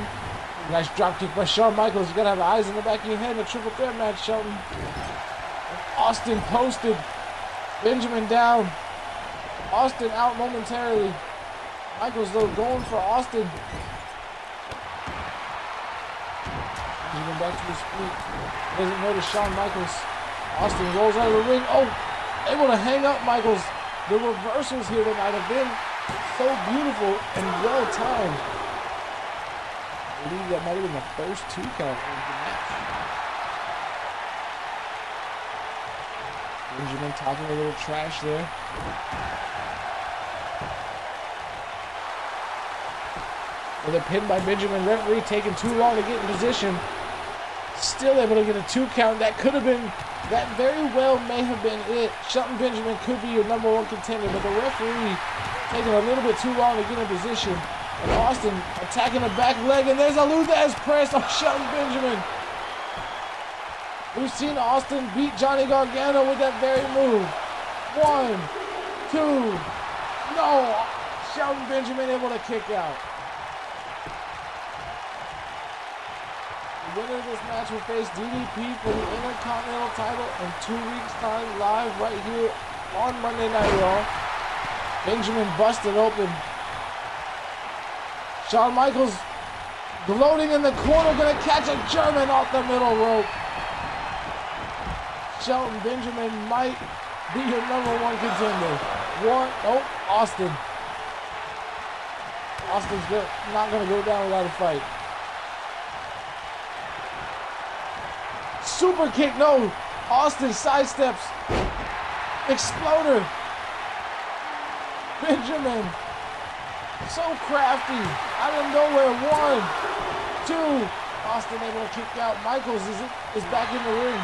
Nice drop kick by Shawn Michaels. You got to have eyes in the back of your head in a triple threat match, Shelton. And Austin posted. Benjamin down. Austin out momentarily. Michaels, though, going for Austin. Benjamin back to his feet. Doesn't notice Shawn Michaels. Austin rolls out of the ring. Oh, able to hang up Michaels. The reversals here tonight have been so beautiful and well timed. I believe that might have been the first 2 count of the match. Benjamin talking a little trash there. With a pin by Benjamin, referee taking too long to get in position. Still able to get a 2 count. That could have been, that very well may have been it. Shelton Benjamin could be your #1 contender, but the referee taking a little bit too long to get in position. And Austin attacking the back leg, and there's a Luthez press on Shelton Benjamin. We've seen Austin beat Johnny Gargano with that very move. 1, 2, no! Shelton Benjamin able to kick out. The winner of this match will face DDP for the Intercontinental title in 2 weeks' time, live right here on Monday Night Raw. Benjamin busted open. Shawn Michaels gloating in the corner, gonna catch a German off the middle rope. Shelton Benjamin might be your #1 contender. Oh, Austin. Austin's not gonna go down without a fight. Super kick, no. Austin sidesteps. Exploder. Benjamin. So crafty. Out of nowhere. 1, 2. Austin able to kick out. Michaels is back in the ring.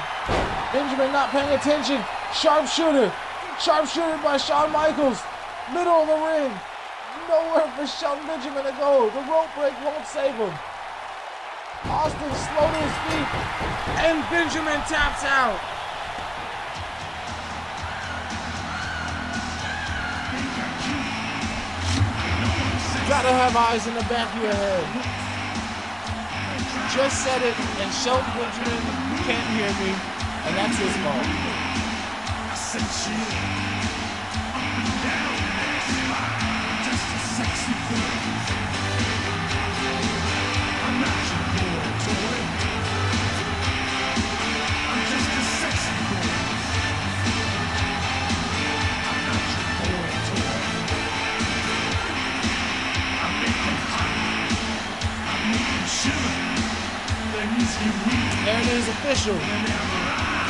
Benjamin not paying attention. Sharpshooter. Sharpshooter by Shawn Michaels. Middle of the ring. Nowhere for Shelton Benjamin to go. The rope break won't save him. Austin slow to his feet. And Benjamin taps out. Gotta have eyes in the back of your head. Just said it, and Shelton Benjamin can't hear me, and that's his fault. Just a sexy girl. I'm not your boy toy. I'm just a sexy boy. I'm not your boy toy. I make them hot. I make them shiver. There it is, official.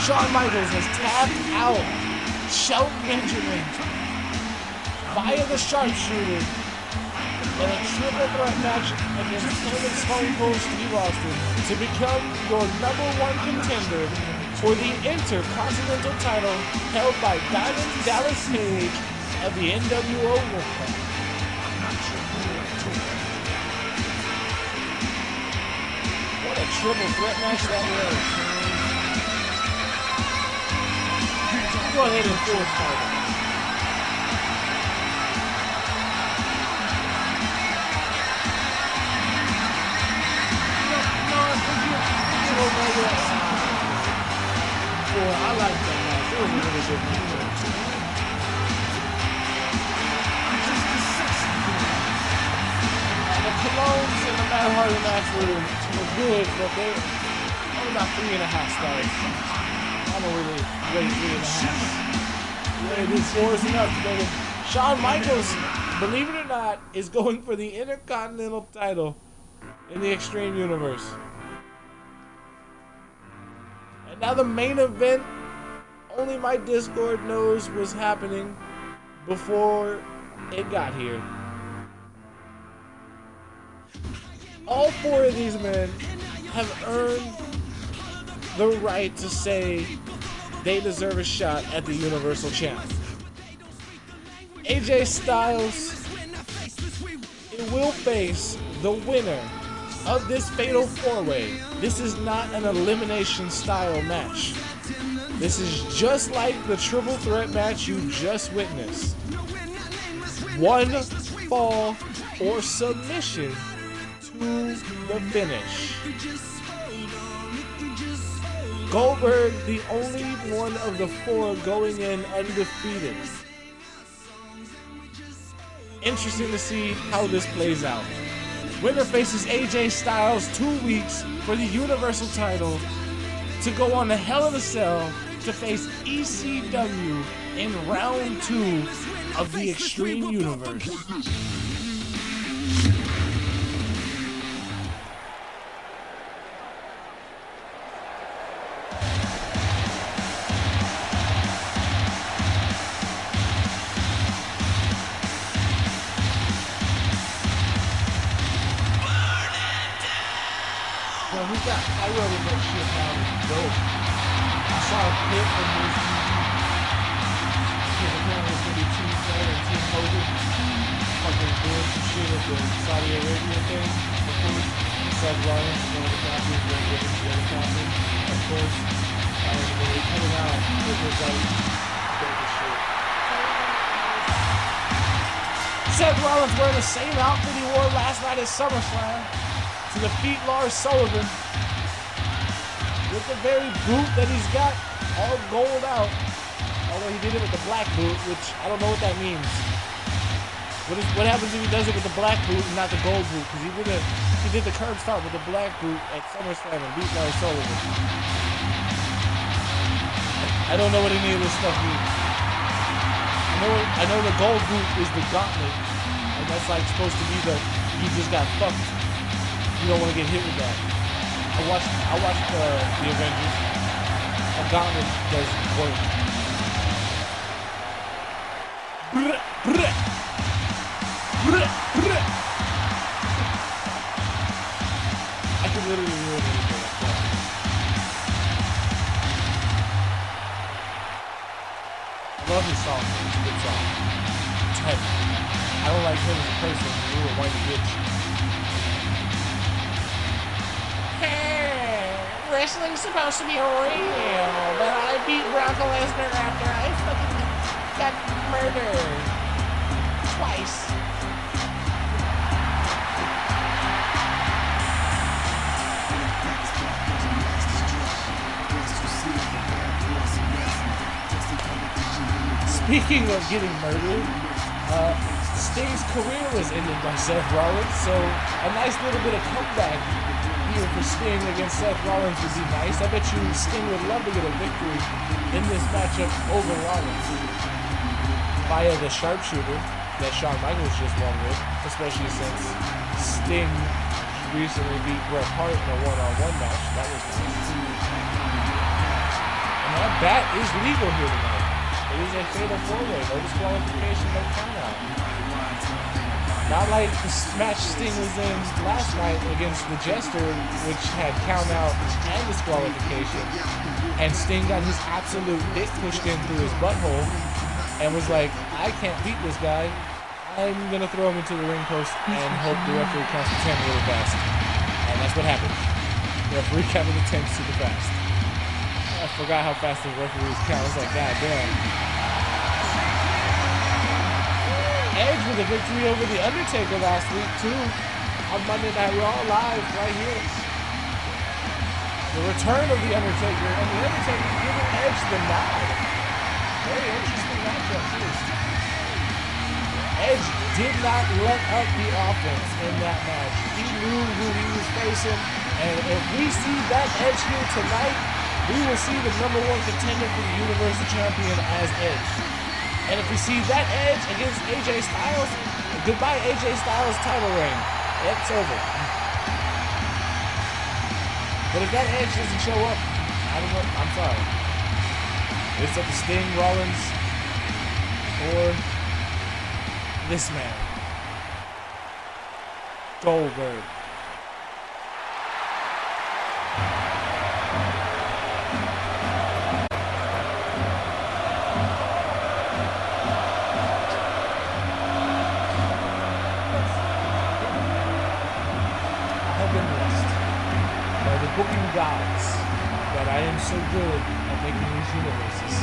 Shawn Michaels has tapped out Shelton Benjamin via the sharpshooter in a triple threat match against Stone Cold Steve Austin to become your #1 contender for the Intercontinental title held by Diamond Dallas Page of the NWO Wolfpack. What a triple threat match that was. Go ahead and force fight. I like that match. It was a really good match. The Colognes and the Matt Hardy match were good, but they only about 3.5 stars. I don't really rate 3.5. Yeah, this 4 is enough, baby. Shawn Michaels, believe it or not, is going for the Intercontinental title in the Extreme Universe. And now the main event, only my Discord knows was happening before it got here. All 4 of these men have earned the right to say they deserve a shot at the Universal Champ. AJ Styles, it will face the winner of this Fatal 4-Way. This is not an elimination style match. This is just like the triple threat match you just witnessed. One fall or submission to the finish. Goldberg, the only one of the four going in undefeated. Interesting to see how this plays out. Winner faces AJ Styles 2 weeks for the Universal title to go on the Hell in a Cell to face ECW in round 2 of the Extreme Universe. I really know shit now is dope. I saw a clip from this TV. Apparently it's gonna be Team Flair and Team Hogan fucking doing some shit at the Saudi Arabia thing. Of course, Seth Rollins is one of the captains, going to get the other captain. Of course, when they coming out, it was like dope as shit. Seth Rollins wearing the same outfit he wore last night at SummerSlam to defeat Lars Sullivan. With the very boot that he's got all gold out. Although he did it with the black boot, which I don't know what that means. What happens if he does it with the black boot and not the gold boot? Because he did the curb start with the black boot at SummerSlam and beat Lars Sullivan. I don't know what any of this stuff means. I know the gold boot is the gauntlet, and that's like supposed to be the you just got fucked. You don't want to get hit with that. I watched the Avengers. A gauntlet does work. I could literally ruin anything like that. I love his song, man. It's a good song. It's heavy. I don't like him as a person. He's a little whiny bitch. Wrestling's supposed to be real, but I beat Brock Lesnar after I fucking got murdered twice. Speaking of getting murdered, Sting's career was ended by Seth Rollins, so a nice little bit of comeback here for Sting against Seth Rollins would be nice. I bet you Sting would love to get a victory in this matchup over Rollins via the sharpshooter that Shawn Michaels just won with, especially since Sting recently beat Bret Hart in a one-on-one match. That was nice. And that bat is legal here tonight. It is a fatal 4-way, no disqualification, no countout. Not like the match Sting was in last night against the Jester, which had count out and disqualification. And Sting got his absolute dick pushed in through his butthole and was like, I can't beat this guy. I'm going to throw him into the ring post and hope the referee counts to 10 really fast. And that's what happened. The referee counted to 10 super fast. I forgot how fast the referees count. I was like, God damn. Edge with a victory over The Undertaker last week, too, on Monday Night Raw live right here. The return of The Undertaker, and The Undertaker giving Edge the nod. Very interesting matchup, too. Edge did not let up the offense in that match. He knew who he was facing, and if we see that Edge here tonight, we will see the #1 contender for the Universal Champion as Edge. And if we see that Edge against AJ Styles, goodbye AJ Styles title reign. It's over. But if that Edge doesn't show up, I don't know. I'm sorry. It's up to Sting, Rollins, or this man, Goldberg. gods that I am so good at making these universes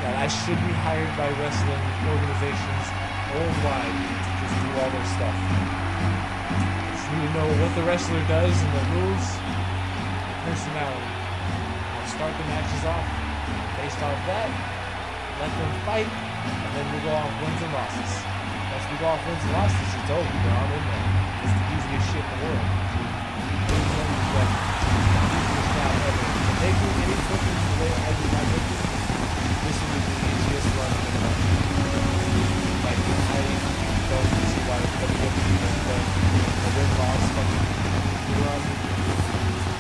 that I should be hired by wrestling organizations worldwide to just do all their stuff. Just need to know what the wrestler does and the rules, the personality. I'll start the matches off based off that, let them fight, and then we go off wins and losses. Once we go off wins and losses, it's over. We're all in there. It's the easiest shit in the world. If they do any booking the way I do my booking, this would be the easiest run in the world. Like, I don't see why it's going to get the win-loss fucking run.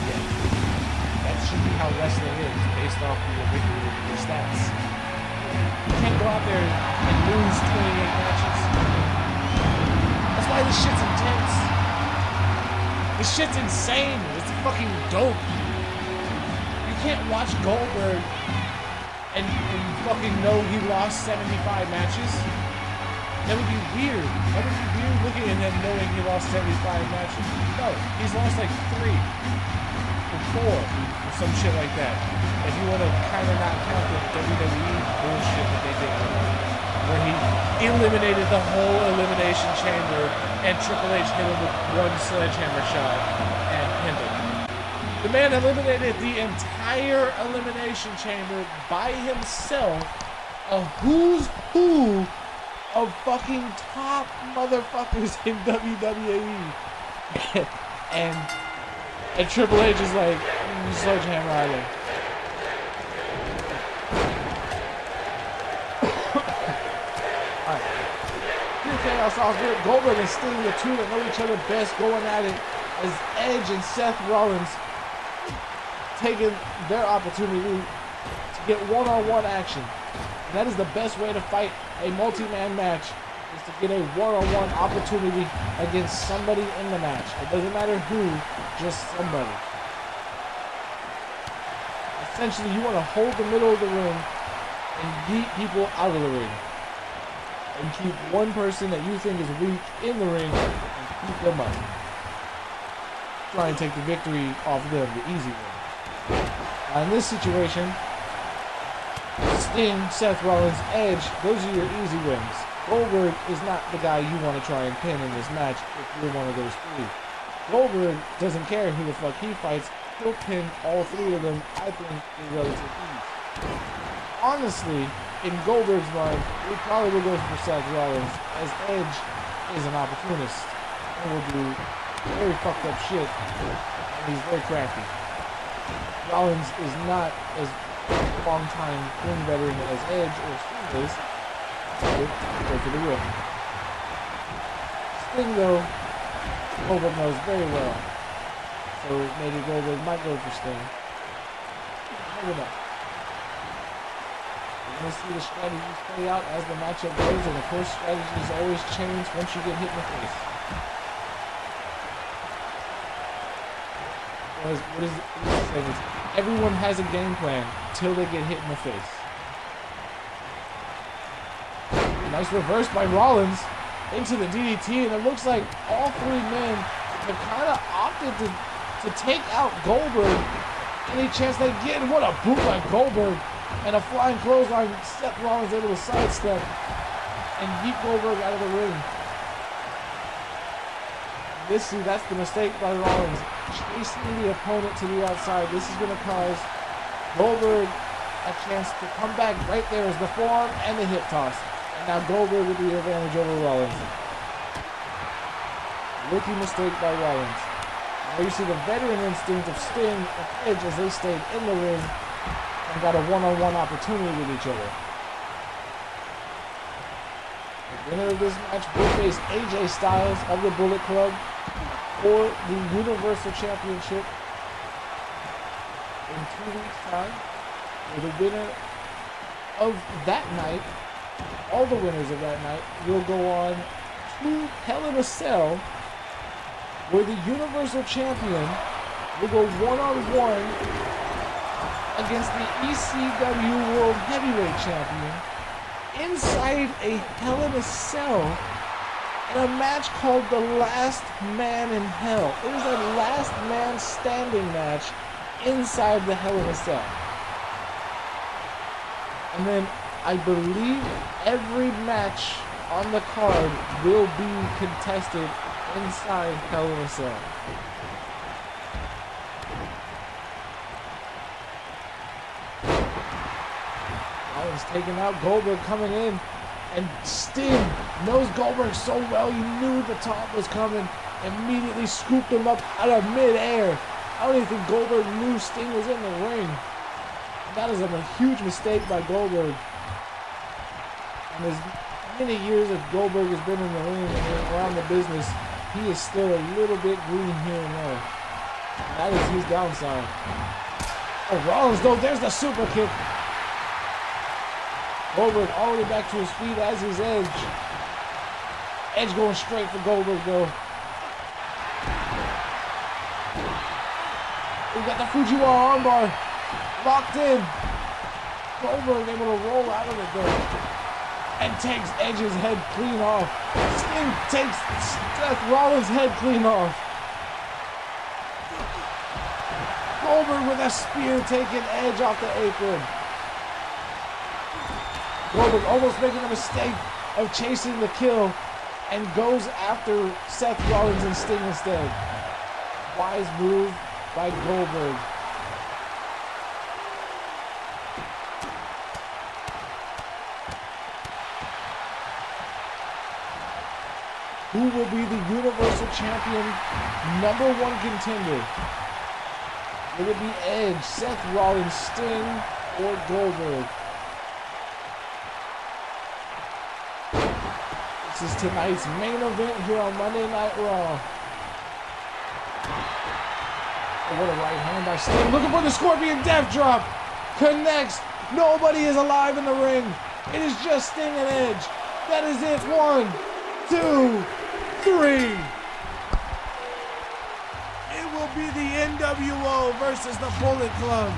Yeah. That should be how wrestling is, based off your stats. You can't go out there and lose 28 matches. That's why this shit's intense. This shit's insane. It's fucking dope. You can't watch Goldberg and fucking know he lost 75 matches. That would be weird. That would be weird looking at him knowing he lost 75 matches. No, he's lost like 3 or 4 or some shit like that. If you want to kind of not count the WWE bullshit that they did, where he eliminated the whole Elimination Chamber and Triple H hit him with 1 sledgehammer shot and pinned him. The man eliminated the entire Elimination Chamber by himself, a who's who of fucking top motherfuckers in WWE. and Triple H is like, sledgehammer island. Chaos off here. Goldberg and Sting, the two that know each other best, going at it as Edge and Seth Rollins taking their opportunity to get one-on-one action. And that is the best way to fight a multi-man match, is to get a one-on-one opportunity against somebody in the match. It doesn't matter who, just somebody. Essentially, you want to hold the middle of the ring and beat people out of the ring. And keep one person that you think is weak in the ring and keep them up. Try and take the victory off them, the easy one. Now in this situation, Sting, Seth Rollins, Edge, those are your easy wins. Goldberg is not the guy you want to try and pin in this match if you're one of those 3. Goldberg doesn't care who the fuck he fights. He'll pin all 3 of them, I think, in relative ease. Honestly, in Goldberg's mind, he probably will go for Seth Rollins, as Edge is an opportunist and will do very fucked up shit, and he's very crafty. Rollins is not as long-time ring veteran as Edge or Sting is, so go for the win. Sting, though, Goldberg knows very well, so maybe Goldberg might go for Sting. Never know. We're going to see the strategies play out as the matchup goes, and of course strategies always change once you get hit in the face. What is it? Everyone has a game plan till they get hit in the face. Nice reverse by Rollins into the DDT, and it looks like all 3 men have kind of opted to take out Goldberg any chance they get. And what a boot by Goldberg! And a flying clothesline. Seth Rollins able to sidestep and yeet Goldberg out of the ring. That's the mistake by Rollins. Chasing the opponent to the outside. This is going to cause Goldberg a chance to come back. Right there is the forearm and the hip toss. And now Goldberg with the advantage over Rollins. Rookie mistake by Rollins. Now you see the veteran instinct of Sting and Edge as they stayed in the ring and got a one-on-one opportunity with each other. The winner of this match will face AJ Styles of the Bullet Club for the Universal Championship in 2 weeks' time. For the winner of that night, all the winners of that night will go on to Hell in a Cell, where the Universal Champion will go one-on-one against the ECW World Heavyweight Champion inside a Hell in a Cell in a match called the Last Man in Hell. It was a last man standing match inside the Hell in a Cell. And then I believe every match on the card will be contested inside Hell in a Cell. Rollins taking out Goldberg, coming in, and Sting knows Goldberg so well, he knew the taunt was coming, immediately scooped him up out of midair. I don't even think Goldberg knew Sting was in the ring. That is a huge mistake by Goldberg. And as many years as Goldberg has been in the ring and around the business, he is still a little bit green here and there. That is his downside. Oh, Rollins though, there's the super kick. Goldberg all the way back to his feet as is Edge. Edge going straight for Goldberg though. We got the Fujiwara armbar locked in. Goldberg able to roll out of it though. And takes Edge's head clean off. Sting takes Seth Rollins' head clean off. Goldberg with a spear taking Edge off the apron. Goldberg almost making a mistake of chasing the kill and goes after Seth Rollins and Sting instead. Wise move by Goldberg. Who will be the Universal Champion #1 contender? Will it be Edge, Seth Rollins, Sting, or Goldberg? This is tonight's main event here on Monday Night Raw. Oh, what a right hand by Sting. Looking for the Scorpion Death Drop. Connects. Nobody is alive in the ring. It is just Sting and Edge. That is it. 1, 2, 3. It will be the NWO versus the Bullet Club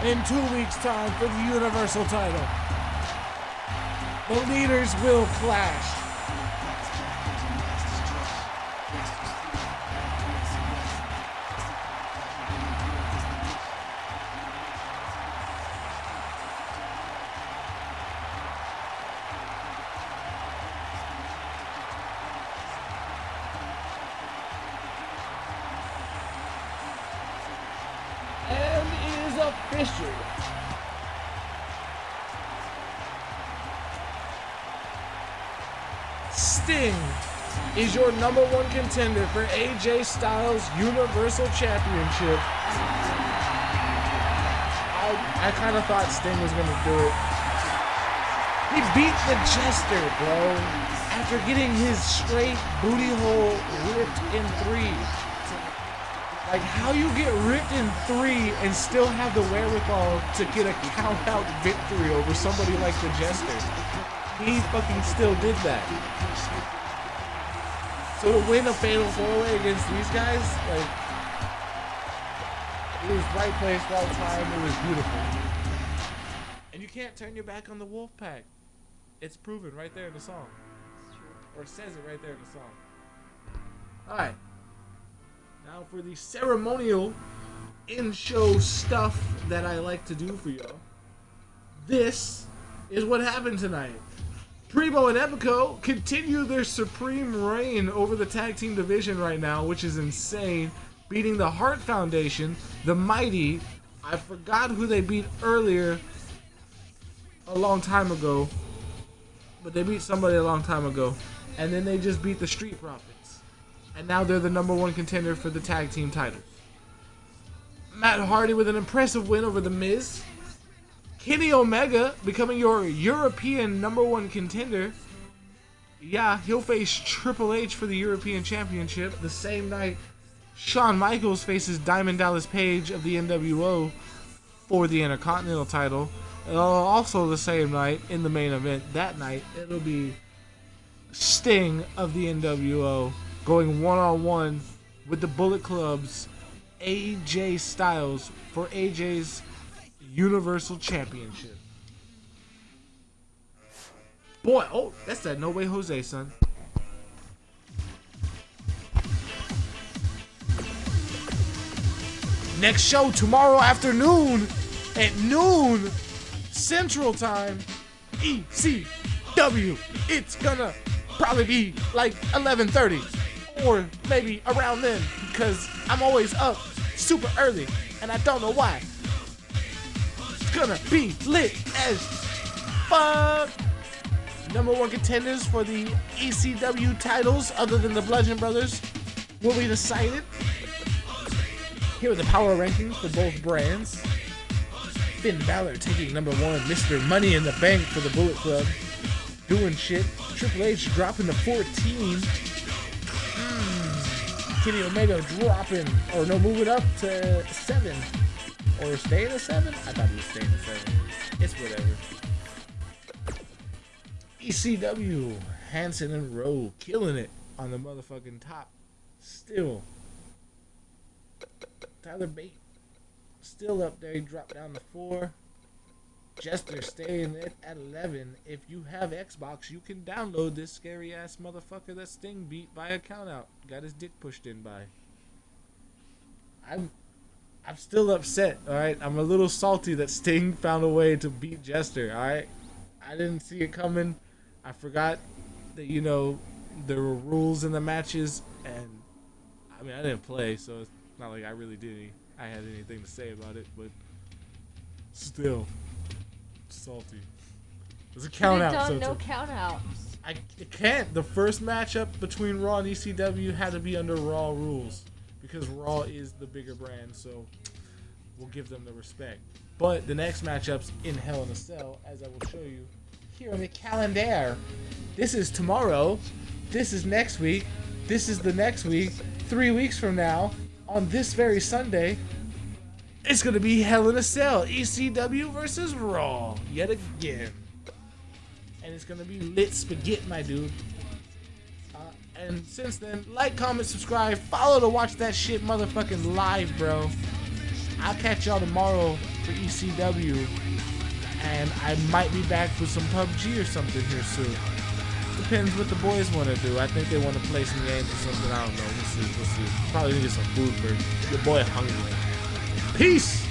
in 2 weeks' time for the Universal title. The leaders will clash. Official. Sting is your #1 contender for AJ Styles Universal Championship. I kind of thought Sting was going to do it. He beat the Jester, bro, after getting his straight booty hole ripped in 3. Like, how you get ripped in 3 and still have the wherewithal to get a count-out victory over somebody like the Jester? He fucking still did that. So to win a fatal 4-way against these guys, like, it was right place, right time. It was beautiful. And you can't turn your back on the Wolfpack. It's proven right there in the song. Or it says it right there in the song. All right. Now for the ceremonial in-show stuff that I like to do for y'all. This is what happened tonight. Primo and Epico continue their supreme reign over the tag team division right now, which is insane. Beating the Hart Foundation, the Mighty. I forgot who they beat earlier a long time ago. But they beat somebody a long time ago. And then they just beat the Street Profits. And now they're the #1 contender for the tag team titles. Matt Hardy with an impressive win over The Miz. Kenny Omega becoming your European #1 contender. Yeah, he'll face Triple H for the European Championship. The same night, Shawn Michaels faces Diamond Dallas Page of the NWO for the Intercontinental title. Also the same night, in the main event that night, it'll be Sting of the NWO going one-on-one with the Bullet Club's AJ Styles for AJ's Universal Championship. Boy, oh, that's that No Way Jose, son. Next show tomorrow afternoon at noon Central Time. ECW. It's gonna probably be like 11:30 or maybe around then because I'm always up super early and I don't know why. It's gonna be lit as fuck. Number one contenders for the ECW titles other than the Bludgeon Brothers will be decided. Here are the power rankings for both brands. Finn Balor taking number one, Mr. Money in the Bank for the Bullet Club. Doing shit. Triple H dropping to 14. Kenny Omega dropping, or no, moving up to 7. Or staying at 7? I thought he was staying at 7. It's whatever. ECW, Hanson and Rowe killing it on the motherfucking top. Still. Tyler Bate still up there. He dropped down to 4. Jester staying at 11. If you have Xbox, you can download this scary ass motherfucker that Sting beat by a countout. Got his dick pushed in by. I'm still upset, alright? I'm a little salty that Sting found a way to beat Jester, alright? I didn't see it coming. I forgot that, you know, there were rules in the matches, and I mean, I didn't play, so it's not like I really I had anything to say about it, but still salty. There's a count out. So no count outs. I can't. The first matchup between Raw and ECW had to be under Raw rules because Raw is the bigger brand, so we'll give them the respect. But the next matchup's in Hell in a Cell, as I will show you here on the calendar. This is tomorrow. This is next week. This is the next week. 3 weeks from now, on this very Sunday, it's going to be Hell in a Cell. ECW versus Raw. Yet again. And it's going to be lit spaghetti, my dude. And since then, like, comment, subscribe, follow to watch that shit motherfucking live, bro. I'll catch y'all tomorrow for ECW. And I might be back with some PUBG or something here soon. Depends what the boys want to do. I think they want to play some games or something. I don't know. We'll see. Probably gonna get some food first. Your boy hungry. Peace!